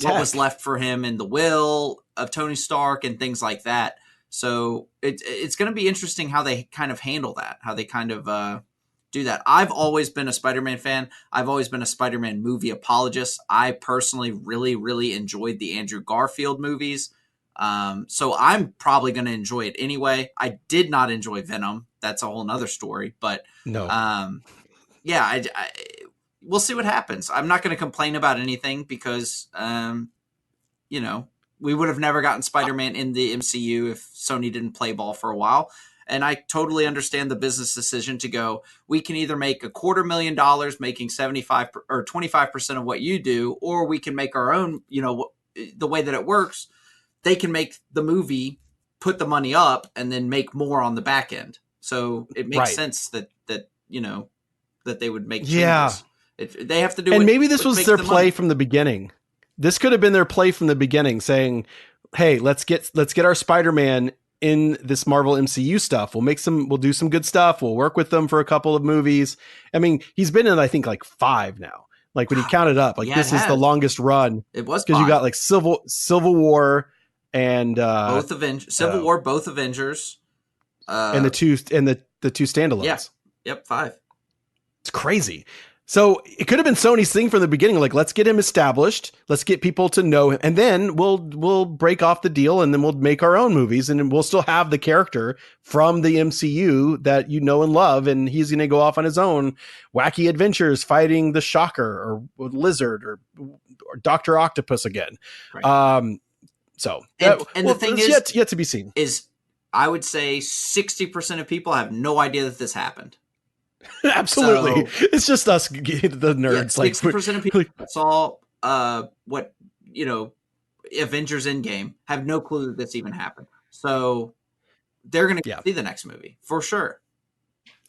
what was left for him in the will of Tony Stark and things like that. So it's going to be interesting how they kind of handle that, how they kind of do that. I've always been a Spider-Man fan. I've always been a Spider-Man movie apologist. I personally really, really enjoyed the Andrew Garfield movies. So I'm probably going to enjoy it anyway. I did not enjoy Venom. That's a whole nother story, but no. We'll see what happens. I'm not going to complain about anything because, we would have never gotten Spider-Man in the MCU if Sony didn't play ball for a while. And I totally understand the business decision to go, we can either make $250,000 making 75 or 25% of what you do, or we can make our own, the way that it works. They can make the movie put the money up and then make more on the back end. So it makes sense that that they would make changes. Yeah. They have to do and what, maybe this what was makes their the play money. from the beginning. This could have been their play from the beginning, saying, hey, let's get our Spider-Man in this Marvel MCU stuff. We'll do some good stuff. We'll work with them for a couple of movies. I mean, he's been in, I think, like 5 now. Like when you count it up, like this is the longest run. It was because you got like Civil War and both Avengers, Civil War, both Avengers, and the two standalones. Yeah. Yep, 5. It's crazy. So it could have been Sony's thing from the beginning. Like, let's get him established. Let's get people to know him. And then we'll break off the deal and then we'll make our own movies and we'll still have the character from the MCU that you know and love. And he's going to go off on his own wacky adventures fighting the Shocker or Lizard or Dr. Octopus again. Right. And the thing is yet to be seen. Is I would say 60% of people have no idea that this happened. Absolutely. So, it's just us, the nerds. Yeah, 60% of people saw what, Avengers Endgame have no clue that this even happened. So they're going to see the next movie for sure.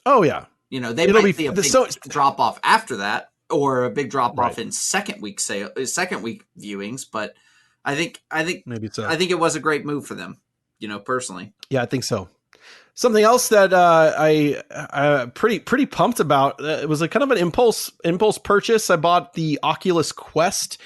Oh, yeah. They might see a big drop off after that or a big drop off in second week viewings. But I think maybe so. I think it was a great move for them, personally. Yeah, I think so. Something else that I pretty pumped about. It was a kind of an impulse purchase. I bought the Oculus Quest,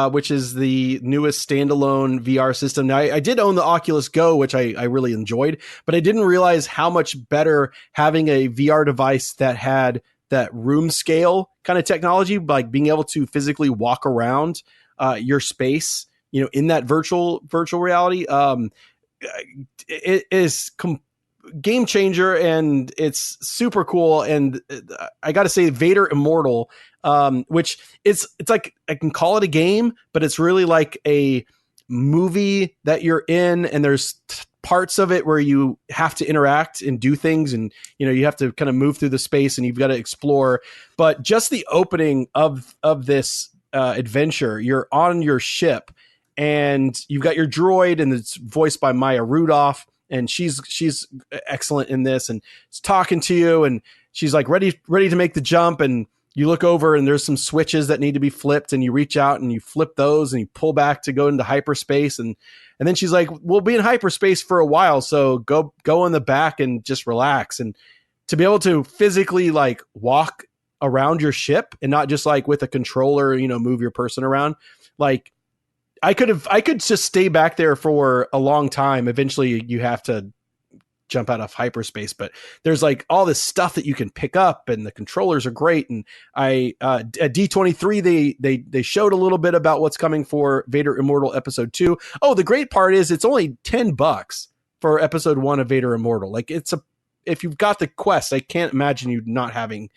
which is the newest standalone VR system. Now, I did own the Oculus Go, which I really enjoyed, but I didn't realize how much better having a VR device that had that room scale kind of technology, like being able to physically walk around your space, in that virtual reality. It is game changer and it's super cool. And I got to say, Vader Immortal, which it's like, I can call it a game, but it's really like a movie that you're in, and there's parts of it where you have to interact and do things, and you have to kind of move through the space and you've got to explore. But just the opening of this adventure, you're on your ship and you've got your droid, and it's voiced by Maya Rudolph. And she's excellent in this, and it's talking to you, and she's like ready to make the jump. And you look over, and there's some switches that need to be flipped, and you reach out and you flip those, and you pull back to go into hyperspace. And then she's like, "We'll be in hyperspace for a while, so go in the back and just relax." And to be able to physically like walk around your ship and not just like with a controller, move your person around, like. I could just stay back there for a long time. Eventually you have to jump out of hyperspace, but there's like all this stuff that you can pick up, and the controllers are great. And at D23, they showed a little bit about what's coming for Vader Immortal Episode 2. Oh, the great part is it's only $10 for Episode 1 of Vader Immortal. Like if you've got the Quest, I can't imagine you not having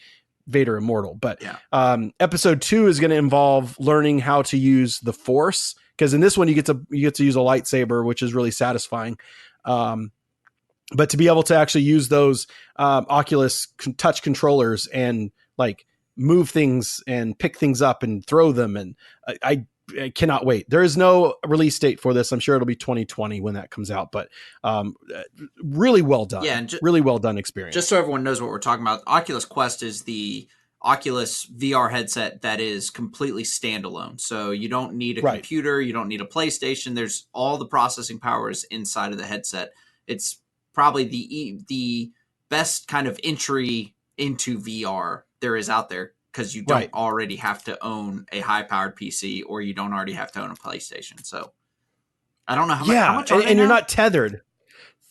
Vader Immortal. But Episode 2 is going to involve learning how to use the Force. Because in this one you get to use a lightsaber, which is really satisfying. But to be able to actually use those Oculus touch controllers and like move things and pick things up and throw them, and I cannot wait. There is no release date for this. I'm sure it'll be 2020 when that comes out. But really well done. Yeah, really well done experience. Just so everyone knows what we're talking about, Oculus Quest is the Oculus VR headset that is completely standalone. So you don't need a computer, you don't need a PlayStation. There's all the processing powers inside of the headset. It's probably the best kind of entry into VR there is out there, because you don't already have to own a high-powered PC, or you don't already have to own a PlayStation. So I don't know how much are they and now? You're not tethered.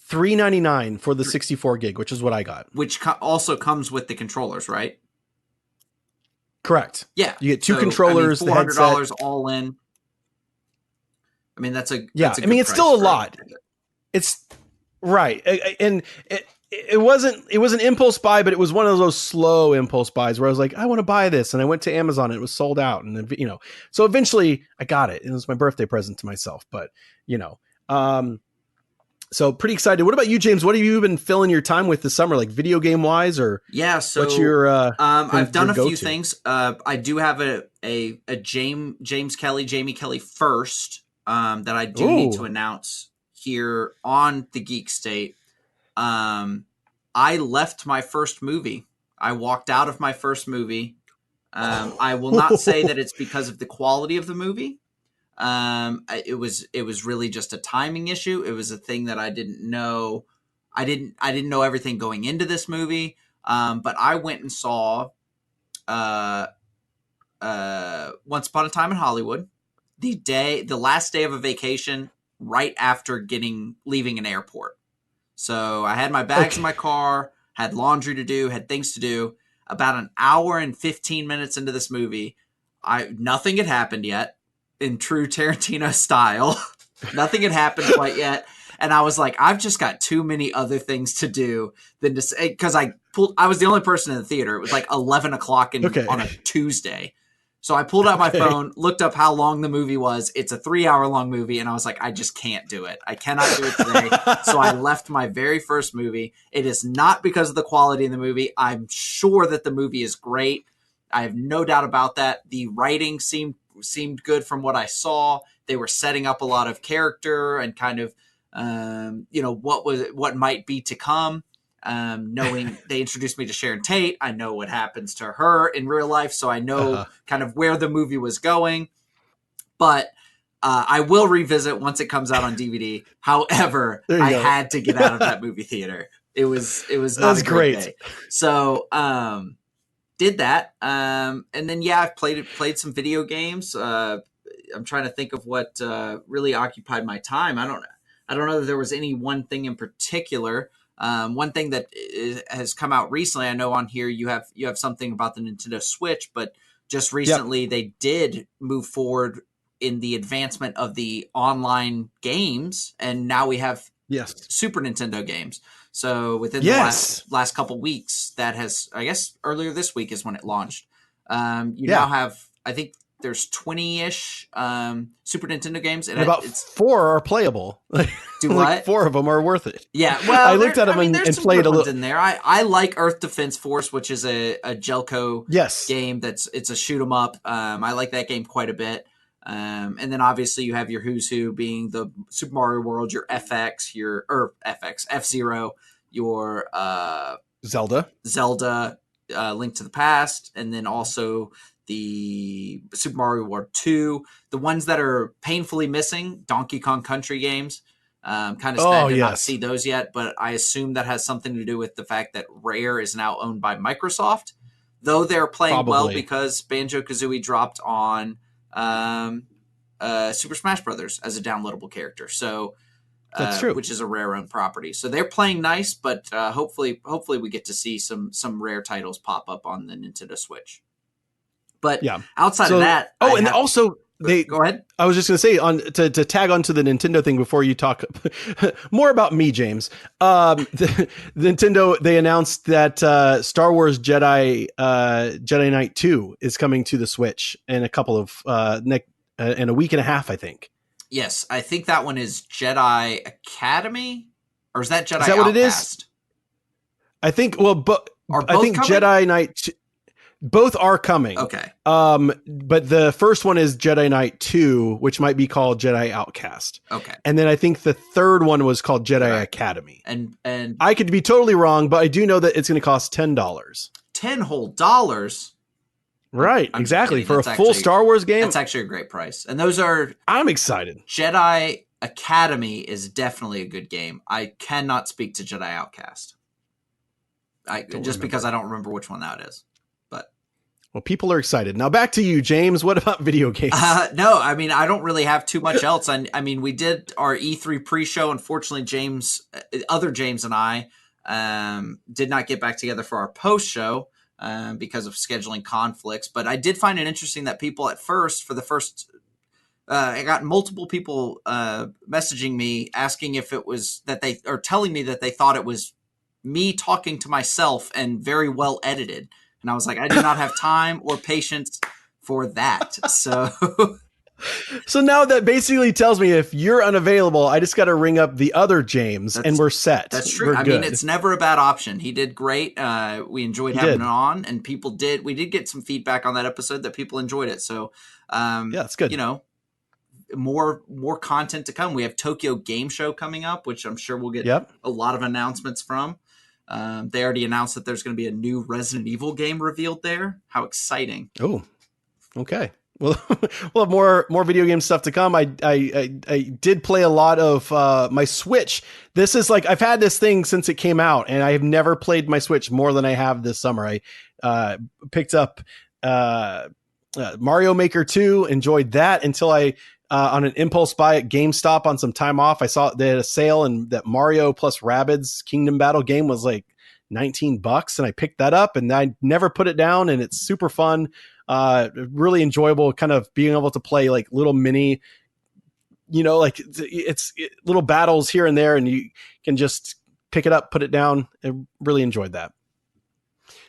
$399 for the 64 gig, which is what I got. Which also comes with the controllers, right? Correct. Yeah, you get two controllers. $400 all in. I mean, that's a it's still a lot. It's right, and it wasn't an impulse buy, but it was one of those slow impulse buys where I was like, I want to buy this, and I went to Amazon and it was sold out, and so eventually I got it. It was my birthday present to myself, but so pretty excited. What about you, James? What have you been filling your time with this summer, like video game wise, or so what's your? I've done a few things. I do have a Jamie Kelly first that I do need to announce here on the Geek State, I left my first movie. I walked out of my first movie. I will not say that it's because of the quality of the movie. It was really just a timing issue. It was a thing that I didn't know. I didn't know everything going into this movie. But I went and saw Once Upon a Time in Hollywood, the last day of a vacation right after leaving an airport. So I had my bags in my car, had laundry to do, had things to do. About an hour and 15 minutes into this movie, nothing had happened yet, in true Tarantino style. Nothing had happened quite yet. And I was like, I've just got too many other things to do than to say, because I was the only person in the theater. It was like 11 o'clock on a Tuesday. So I pulled out my phone, looked up how long the movie was. It's a 3-hour long movie. And I was like, I just can't do it. I cannot do it today. So I left my very first movie. It is not because of the quality of the movie. I'm sure that the movie is great. I have no doubt about that. The writing seemed good from what I saw. They were setting up a lot of character and kind of, what might be to come. Knowing they introduced me to Sharon Tate, I know what happens to her in real life, so I know kind of where the movie was going. But I will revisit once it comes out on DVD. However, I had to get out of that movie theater. It was not a great day. So did that, and then I've played some video games. I'm trying to think of what really occupied my time. I don't know that there was any one thing in particular. One thing that has come out recently, I know on here you have something about the Nintendo Switch, but just recently they did move forward in the advancement of the online games, and now we have Super Nintendo games. So within the last couple weeks, that has, I guess earlier this week is when it launched. Now have, I think there's 20-ish Super Nintendo games. And about 4 are playable. Do like what? 4 of them are worth it. Yeah, well, I looked at them and played a little in there. I like Earth Defense Force, which is a Jelco game. It's a shoot 'em up. I like that game quite a bit. And then obviously you have your who's who being the Super Mario World, your F-Zero, your Zelda, Link to the Past, and then also the Super Mario World 2, the ones that are painfully missing, Donkey Kong Country games. Kind of sad to not see those yet, but I assume that has something to do with the fact that Rare is now owned by Microsoft, though they're playing well because Banjo-Kazooie dropped on Super Smash Brothers as a downloadable character. So that's true, which is a Rare-owned property. So they're playing nice, but hopefully we get to see some Rare titles pop up on the Nintendo Switch. But outside of that, go ahead. I was just going to say to tag onto the Nintendo thing before you talk more about me, James. Nintendo, they announced that Star Wars Jedi Knight 2 is coming to the Switch in a couple of in a week and a half, I think. Yes, I think that one is Jedi Academy, or is that Jedi? Is that what it is? I think. Well, but I think coming? Jedi Knight. Both are coming. Okay. But the first one is Jedi Knight 2, which might be called Jedi Outcast. Okay. And then I think the third one was called Jedi Academy. And I could be totally wrong, but I do know that it's going to cost $10. $10 whole. Right. Exactly. For a full Star Wars game. That's actually a great price. And those are... I'm excited. Jedi Academy is definitely a good game. I cannot speak to Jedi Outcast. Because I don't remember which one that is. Well, people are excited. Now back to you, James. What about video games? No, I mean, I don't really have too much else. I mean, we did our E3 pre-show. Unfortunately, other James and I did not get back together for our post-show because of scheduling conflicts. But I did find it interesting that people I got multiple people messaging me asking if it was or telling me that they thought it was me talking to myself and very well edited. And I was like, I do not have time or patience for that. So now that basically tells me if you're unavailable, I just got to ring up the other James and we're set. That's true. We're good. Mean, it's never a bad option. He did great. We enjoyed having him on, and we did get some feedback on that episode that people enjoyed it. So, it's good. more content to come. We have Tokyo Game Show coming up, which I'm sure we'll get a lot of announcements from. They already announced that there's going to be a new Resident Evil game revealed there. How exciting! Oh, okay. Well, we'll have more video game stuff to come. I did play a lot of my Switch. This is like, I've had this thing since it came out, and I have never played my Switch more than I have this summer. I picked up Mario Maker 2, enjoyed that until I on an impulse buy at GameStop on some time off. I saw they had a sale, and that Mario plus Rabbids Kingdom Battle game was like $19, and I picked that up, and I never put it down, and it's super fun. Really enjoyable, kind of being able to play like little mini, like it's little battles here and there, and you can just pick it up, put it down. I really enjoyed that.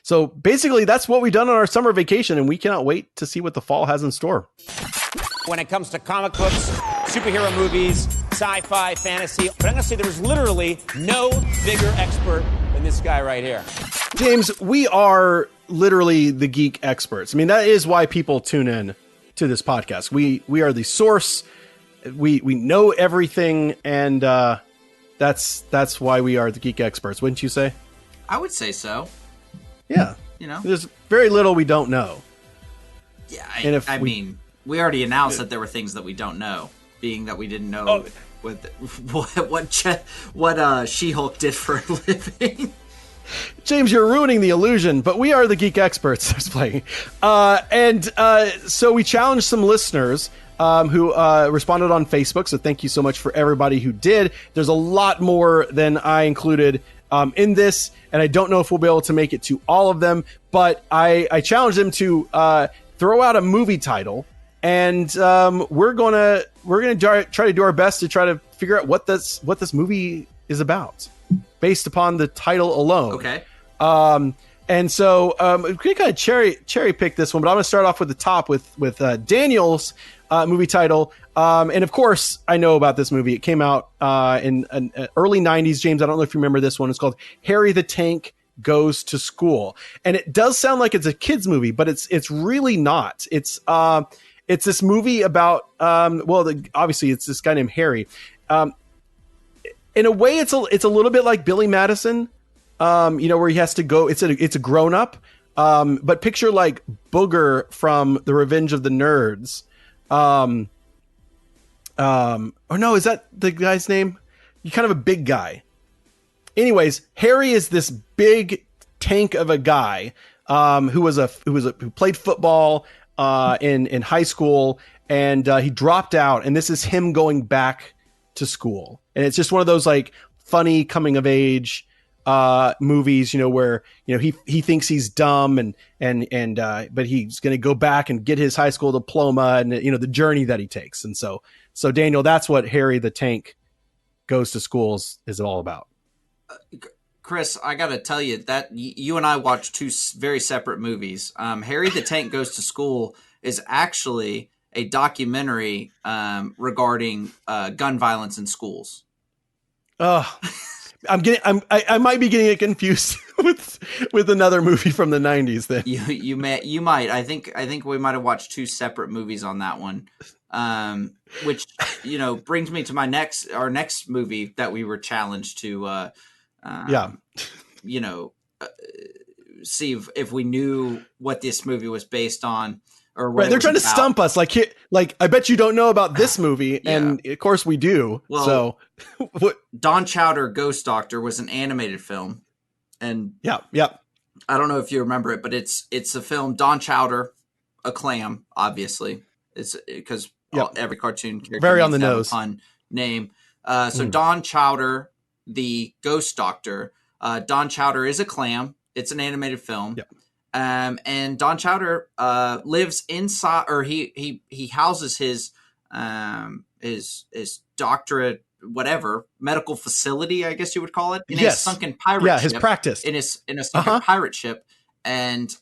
So basically that's what we've done on our summer vacation, and we cannot wait to see what the fall has in store. When it comes to comic books, superhero movies, sci-fi, fantasy, but I'm going to say there is literally no bigger expert than this guy right here. James, we are literally the geek experts. I mean, that is why people tune in to this podcast. We are the source. We know everything, and that's why we are the geek experts. Wouldn't you say? I would say so. Yeah. There's very little we don't know. Yeah, I mean, we already announced that there were things that we don't know, being that we didn't know what She-Hulk did for a living. James, you're ruining the illusion, but we are the geek experts. I was playing. So we challenged some listeners who responded on Facebook. So thank you so much for everybody who did. There's a lot more than I included in this, and I don't know if we'll be able to make it to all of them, but I challenged them to throw out a movie title, and we're gonna try to do our best to try to figure out what this movie is about, based upon the title alone. Okay. And so we can kind of cherry pick this one, but I'm going to start off with the top with Daniel's movie title. And of course, I know about this movie. It came out in early 90s. James, I don't know if you remember this one. It's called Harry the Tank Goes to School. And it does sound like it's a kid's movie, but it's really not. It's this movie about, obviously it's this guy named Harry. In a way, it's a little bit like Billy Madison, where he has to go. It's a grown up, but picture like Booger from The Revenge of the Nerds. Or no, is that the guy's name? You're kind of a big guy. Anyways, Harry is this big tank of a guy who played football in high school, and he dropped out, and this is him going back to school. And it's just one of those like funny coming of age movies, where he thinks he's dumb but he's going to go back and get his high school diploma, and the journey that he takes. And so Daniel, that's what Harry the Tank Goes to School is all about. Chris, I got to tell you that you and I watched two very separate movies. Harry the Tank Goes to School is actually a documentary regarding gun violence in schools. I might be getting it confused with another movie from the 90s. Then you might. I think we might have watched two separate movies on that one, which brings me to our next movie that we were challenged to. See if we knew what this movie was based on. Right, they're trying to stump us. Like, I bet you don't know about this movie, and of course we do. Well, so, Don Chowder Ghost Doctor was an animated film, and yeah, I don't know if you remember it, but it's a film. Don Chowder, a clam, obviously. It's because every cartoon character very on the nose a fun name. Don Chowder, the Ghost Doctor. Don Chowder is a clam. It's an animated film. Yep. And Don Chowder lives inside, or he houses his doctorate, whatever, medical facility, I guess you would call it, in a sunken pirate ship. His practice. In a sunken pirate ship. And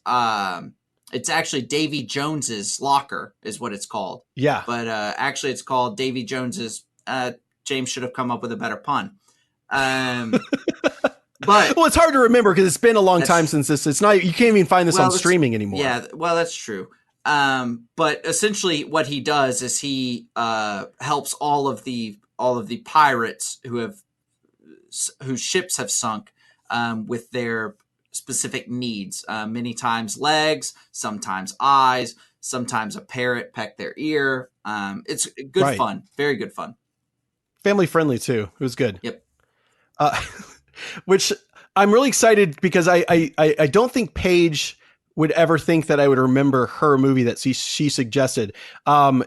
it's actually Davy Jones's locker is what it's called. Yeah. But actually it's called Davy Jones's, James should have come up with a better pun. But it's hard to remember because it's been a long time since this. It's not. You can't even find this on streaming anymore. Yeah, well, that's true. But essentially, what he does is he helps all of the pirates whose ships have sunk with their specific needs. Many times legs, sometimes eyes, sometimes a parrot peck their ear. It's good fun, very good fun. Family friendly too. It was good. Yep. Which I'm really excited because I don't think Paige would ever think that I would remember her movie that she suggested.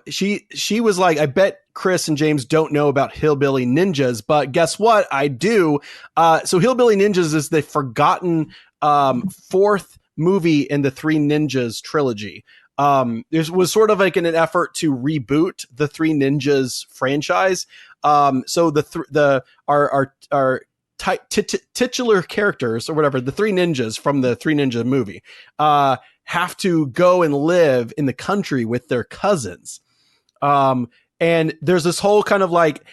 She was like, I bet Chris and James don't know about Hillbilly Ninjas, but guess what? I do. So Hillbilly Ninjas is the forgotten fourth movie in the Three Ninjas trilogy. This was sort of like an effort to reboot the Three Ninjas franchise. So our titular characters or whatever, the Three Ninjas from the Three Ninja movie, have to go and live in the country with their cousins. And there's this whole kind of like,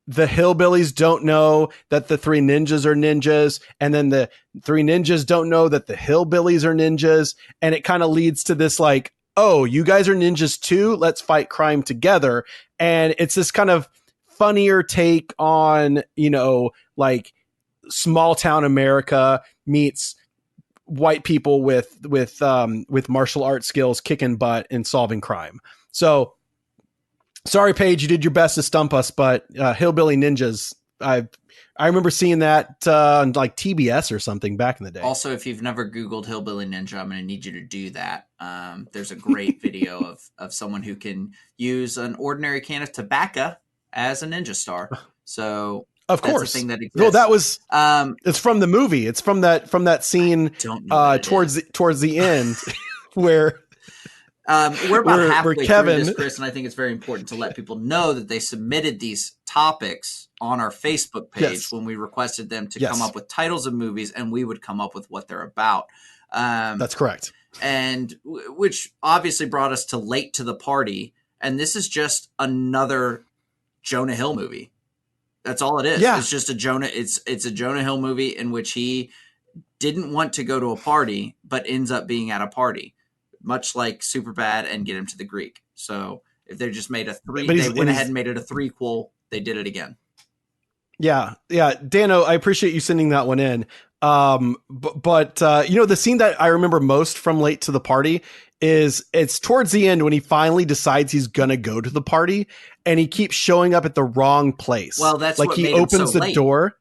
the hillbillies don't know that the Three Ninjas are ninjas, and then the Three Ninjas don't know that the hillbillies are ninjas. And it kind of leads to this like, oh, you guys are ninjas too? Let's fight crime together. And it's this kind of funnier take on, like small town America meets white people with martial arts skills, kicking butt and solving crime. So sorry, Paige, you did your best to stump us, but Hillbilly Ninjas, I remember seeing that on like TBS or something back in the day. Also, if you've never Googled Hillbilly Ninja, I'm going to need you to do that. There's a great video of someone who can use an ordinary can of tobacco as a ninja star. So of course, that's a thing that exists. No, that was it's from the movie. It's from that scene towards the end where we're about halfway Kevin, through this, Chris, and I think it's very important to let people know that they submitted these topics on our Facebook page when we requested them to come up with titles of movies, and we would come up with what they're about. That's correct. And which obviously brought us to Late to the Party, and this is just another Jonah Hill movie. That's all it is. Yeah. It's just it's a Jonah Hill movie in which he didn't want to go to a party, but ends up being at a party. Much like Superbad and Get Him to the Greek. So if they just made they went ahead and made it a threequel, they did it again. Yeah. Dano, I appreciate you sending that one in. But the scene that I remember most from Late to the Party is it's towards the end when he finally decides he's going to go to the party and he keeps showing up at the wrong place. Well, that's like what he made him opens so the late. door.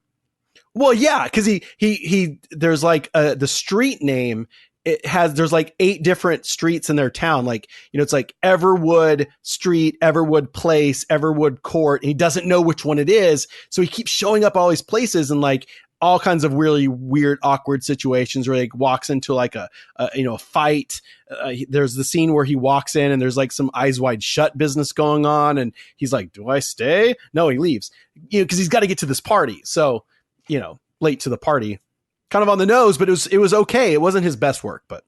Well, yeah, because he there's like the street name. There's like 8 different streets in their town. Like, it's like Everwood Street, Everwood Place, Everwood Court. And he doesn't know which one it is. So he keeps showing up all these places and like all kinds of really weird, awkward situations where he walks into like a fight. There's the scene where he walks in and there's like some Eyes Wide Shut business going on. And he's like, do I stay? No, he leaves, cause he's got to get to this party. So, Late to the Party. Kind of on the nose, but it was okay. It wasn't his best work, but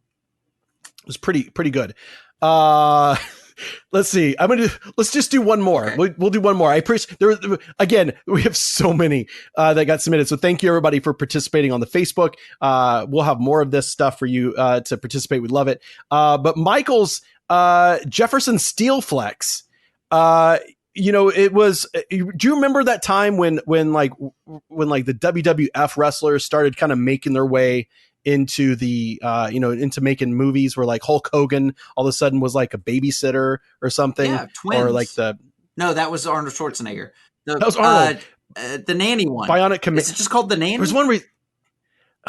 it was pretty good. Let's see. Let's just do one more. Okay. We'll do one more. I appreciate again, we have so many that got submitted. So thank you everybody for participating on the Facebook. We'll have more of this stuff for you to participate. We'd love it. But Michael's Jefferson Steel Flex, it was, do you remember that time when the WWF wrestlers started kind of making their way into the, into making movies where like Hulk Hogan all of a sudden was like a babysitter or something? Yeah, Twins. Or like no, that was Arnold Schwarzenegger. That was Arnold. The nanny one. Bionic Commando. Is it just called The Nanny? There's one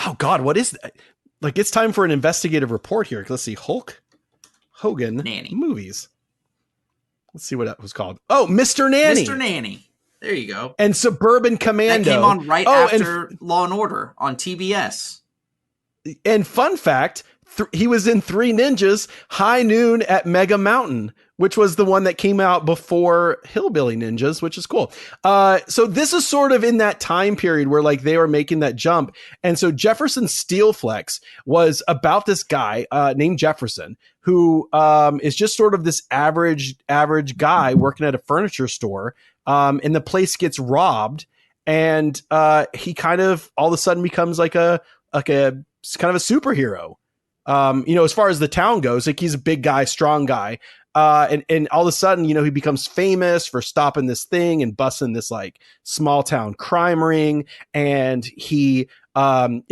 oh God, what is that? Like, it's time for an investigative report here. Let's see. Hulk Hogan Nanny movies. Let's see what that was called. Oh, Mr. Nanny. Mr. Nanny. There you go. And Suburban Commando. That came on right after Law and Order on TBS. And fun fact, he was in Three Ninjas, High Noon at Mega Mountain, which was the one that came out before Hillbilly Ninjas, which is cool. So this is sort of in that time period where like they were making that jump. And so Jefferson Steel Flex was about this guy named Jefferson, who is just sort of this average guy working at a furniture store. And the place gets robbed, and he kind of all of a sudden becomes like a kind of a superhero. As far as the town goes, like he's a big guy, strong guy. And all of a sudden, he becomes famous for stopping this thing and busting this like small town crime ring. And it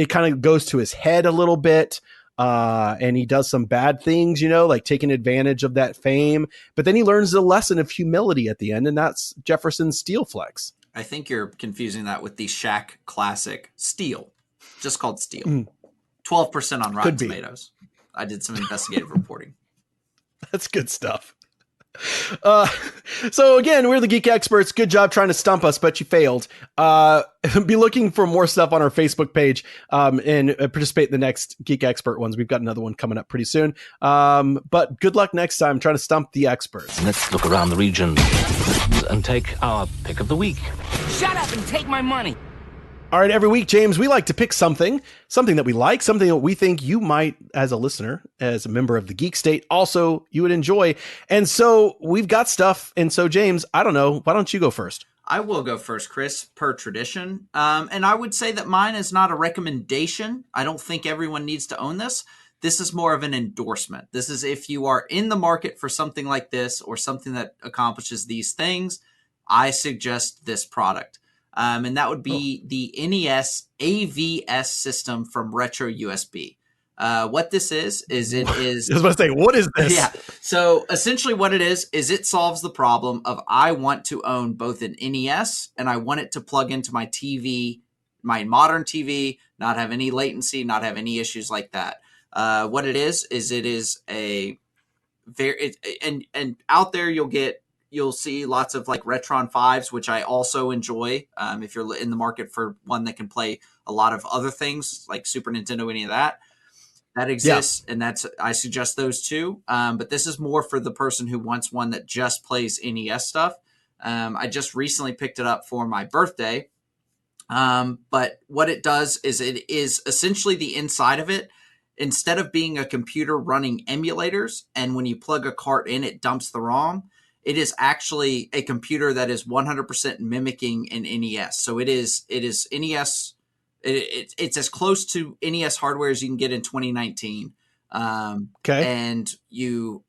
kind of goes to his head a little bit. And he does some bad things, like taking advantage of that fame. But then he learns the lesson of humility at the end, and that's Jefferson's Steel Flex. I think you're confusing that with the Shaq classic Steel, just called Steel. 12% on Rotten Tomatoes. I did some investigative reporting. That's good stuff. So again, we're the Geek Experts. Good job trying to stump us, but you failed. Be looking for more stuff on our Facebook page and participate in the next Geek Expert ones. We've got another one coming up pretty soon. But good luck next time trying to stump the experts. Let's look around the region and take our pick of the week. Shut up and take my money. All right, every week, James, we like to pick something that we like, something that we think you might, as a listener, as a member of the Geek State, also you would enjoy. And so we've got stuff. And so, James, I don't know. Why don't you go first? I will go first, Chris, per tradition. And I would say that mine is not a recommendation. I don't think everyone needs to own this. This is more of an endorsement. This is if you are in the market for something like this or something that accomplishes these things, I suggest this product. And that would be the NES AVS system from Retro USB. What this is it is... I was about to say, what is this? Yeah. So essentially what it is it solves the problem of I want to own both an NES and I want it to plug into my TV, my modern TV, not have any latency, not have any issues like that. What it is it is a very... And out there you'll see lots of like Retron 5s, which I also enjoy. If you're in the market for one that can play a lot of other things like Super Nintendo, any of that exists. Yeah. And I suggest those too. But this is more for the person who wants one that just plays NES stuff. I just recently picked it up for my birthday. But what it does is it is essentially the inside of it. Instead of being a computer running emulators, and when you plug a cart in, it dumps the ROM. It is actually a computer that is 100% mimicking an NES. So it is NES. It's as close to NES hardware as you can get in 2019. Okay. And you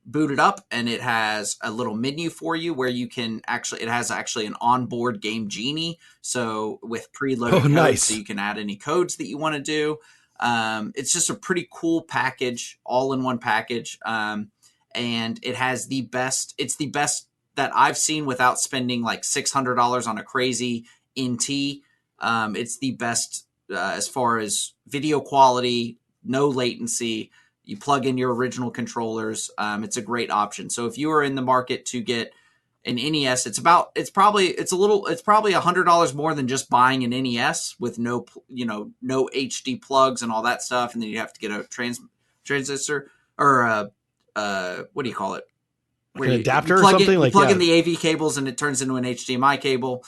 boot it up, and it has a little menu for you where you can it has an onboard game genie. So with preloaded codes, nice. So you can add any codes that you want to do. It's just a pretty cool package, all in one package. And it has it's the best that I've seen without spending like $600 on a crazy NT. It's the best as far as video quality, no latency. You plug in your original controllers. It's a great option. So if you are in the market to get an NES, it's probably $100 more than just buying an NES with no HD plugs and all that stuff. And then you have to get a transistor or what do you call it? An adapter or something? You plug in the AV cables and it turns into an HDMI cable,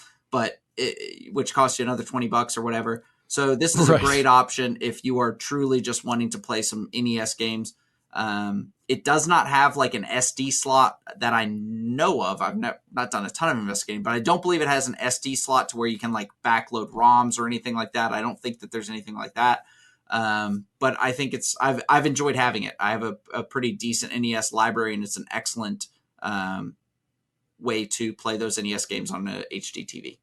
which costs you another $20 or whatever. So this is a great option if you are truly just wanting to play some NES games. It does not have like an SD slot that I know of. I've not done a ton of investigating, but I don't believe it has an SD slot to where you can like backload ROMs or anything like that. I don't think that there's anything like that. But I think I've enjoyed having it. I have a pretty decent NES library, and it's an excellent way to play those NES games on a HD TV.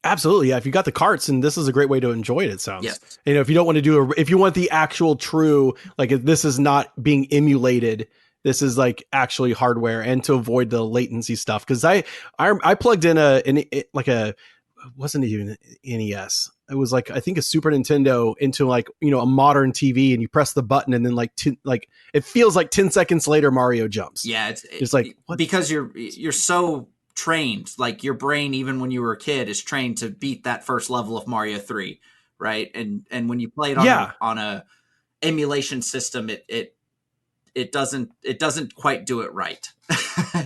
Absolutely. Yeah. If you got the carts, and this is a great way to enjoy it, it sounds. Yes. If you don't want to if you want the actual true, like this is not being emulated, this is like actually hardware, and to avoid the latency stuff. Cause I plugged in it wasn't even NES. It was like, I think a Super Nintendo into like, a modern TV, and you press the button, and then it feels like 10 seconds later, Mario jumps. Yeah. It's like, what? Because you're so trained, like your brain, even when you were a kid, is trained to beat that first level of Mario 3. Right. And when you play it on a emulation system, it doesn't quite do it right.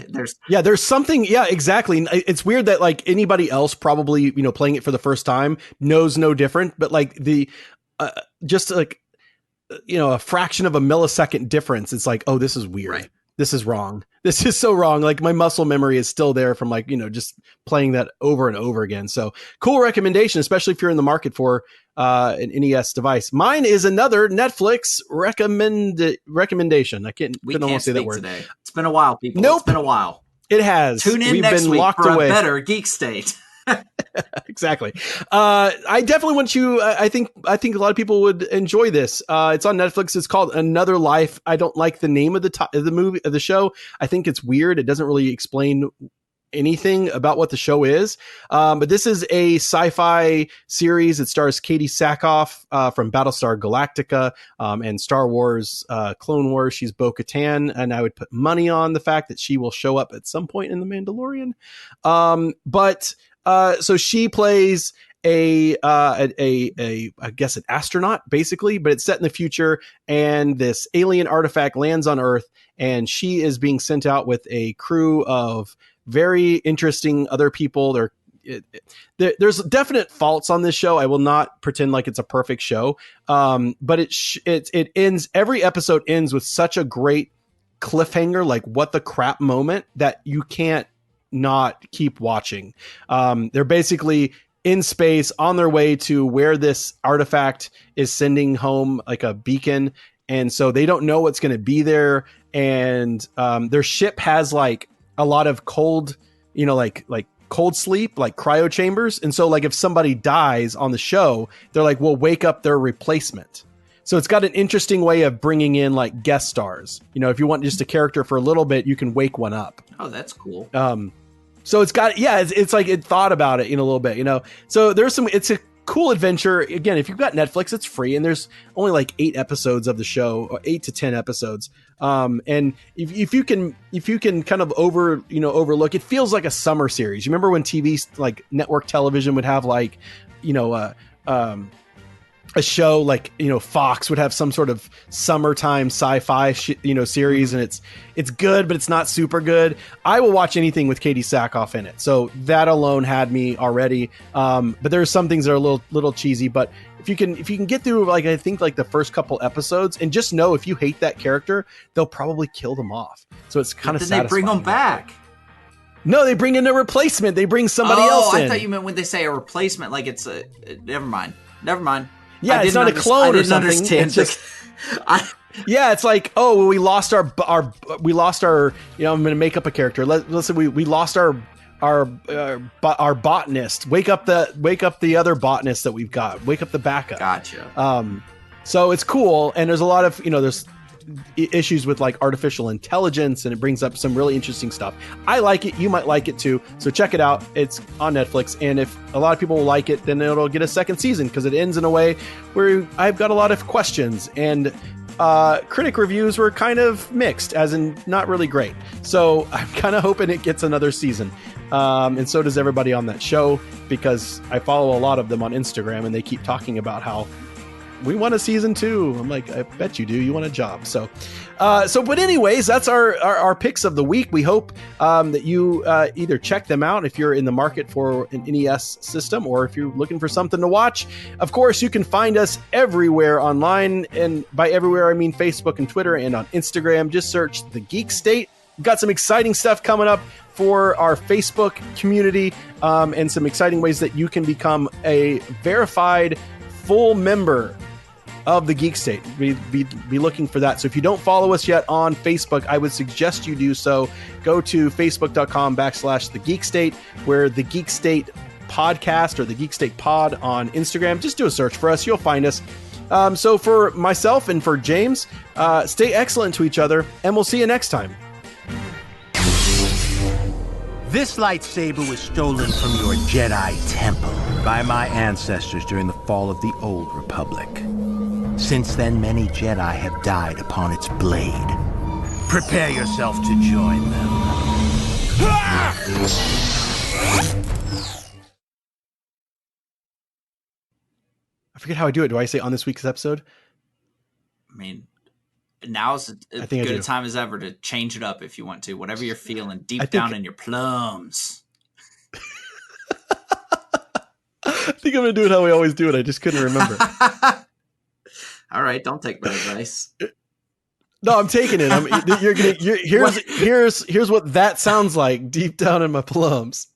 There's something. Yeah, exactly. It's weird that like anybody else probably, playing it for the first time knows no different, but like just like, a fraction of a millisecond difference. It's like, oh, this is weird. Right. this is wrong. This is so wrong. Like my muscle memory is still there from like, just playing that over and over again. So cool recommendation, especially if you're in the market for an NES device. Mine is another Netflix recommendation. Couldn't almost say that word today. It's been a while, people. Nope. It's been a while. It has. Tune in We've next been week locked for away. a better Geek State. Exactly. I definitely want you. I think a lot of people would enjoy this. It's on Netflix. It's called Another Life. I don't like the name of the show. I think it's weird. It doesn't really explain anything about what the show is. But this is a sci-fi series. It stars Katie Sackhoff from Battlestar Galactica and Star Wars Clone Wars. She's Bo-Katan, and I would put money on the fact that she will show up at some point in The Mandalorian. So she plays I guess an astronaut basically, but it's set in the future, and this alien artifact lands on Earth, and she is being sent out with a crew of very interesting other people. There's definite faults on this show. I will not pretend like it's a perfect show. But it ends, every episode ends with such a great cliffhanger, like what the crap moment, that you can't not keep watching. They're basically in space on their way to where this artifact is sending home like a beacon. And so they don't know what's going to be there. And their ship has like a lot of cold, like cold sleep, like cryo chambers. And so like if somebody dies on the show, they're like, we'll wake up their replacement. So it's got an interesting way of bringing in like guest stars. If you want just a character for a little bit, you can wake one up. Oh, that's cool. So it's got, it's like it thought about it in a little bit, So it's a cool adventure. Again, if you've got Netflix, it's free, and there's only like 8 episodes of the show, or 8 to 10 episodes. And if you can kind of overlook, it feels like a summer series. You remember when TV, like network television, would have like, a show like, Fox would have some sort of summertime sci-fi series, and it's good, but it's not super good. I will watch anything with Katie Sackhoff in it. So that alone had me already. But there are some things that are a little cheesy, but if you can get through, like, I think like the first couple episodes, and just know if you hate that character, they'll probably kill them off. So it's kind of satisfying. Then they bring them back. No, they bring in a replacement. They bring somebody else in. I thought you meant when they say a replacement, like it's a, never mind. Yeah, it's not a clone or something. It's just, yeah, it's like, oh, we lost our. I'm going to make up a character. Let's say we lost our botanist. Wake up the other botanist that we've got. Wake up the backup. Gotcha. So it's cool, and there's a lot of there's issues with like artificial intelligence, and it brings up some really interesting stuff. I like it. You might like it too. So check it out. It's on Netflix. And if a lot of people will like it, then it'll get a second season, because it ends in a way where I've got a lot of questions, and critic reviews were kind of mixed, as in not really great. So I'm kind of hoping it gets another season. And so does everybody on that show, because I follow a lot of them on Instagram, and they keep talking about how we want a season 2. I'm like, I bet you do. You want a job. But anyways, that's our picks of the week. We hope that you either check them out if you're in the market for an NES system, or if you're looking for something to watch. Of course, you can find us everywhere online, and by everywhere I mean Facebook and Twitter, and on Instagram. Just search The Geek State. We've got some exciting stuff coming up for our Facebook community, and some exciting ways that you can become a verified full member of the Geek State. Be looking for that. So if you don't follow us yet on Facebook, I would suggest you do so. Go to facebook.com/The Geek State, where the Geek State podcast, or the Geek State pod on Instagram. Just do a search for us. You'll find us. So for myself and for James, stay excellent to each other, and we'll see you next time. This lightsaber was stolen from your Jedi temple by my ancestors during the fall of the Old Republic. Since then, many Jedi have died upon its blade. Prepare yourself to join them. I forget how I do it. Do I say on this week's episode? I mean, now's as good a time as ever to change it up if you want to. Whatever you're feeling deep down in your plums. I think I'm going to do it how we always do it. I just couldn't remember. All right, don't take my advice. No, I'm taking it. Here's what that sounds like deep down in my plums.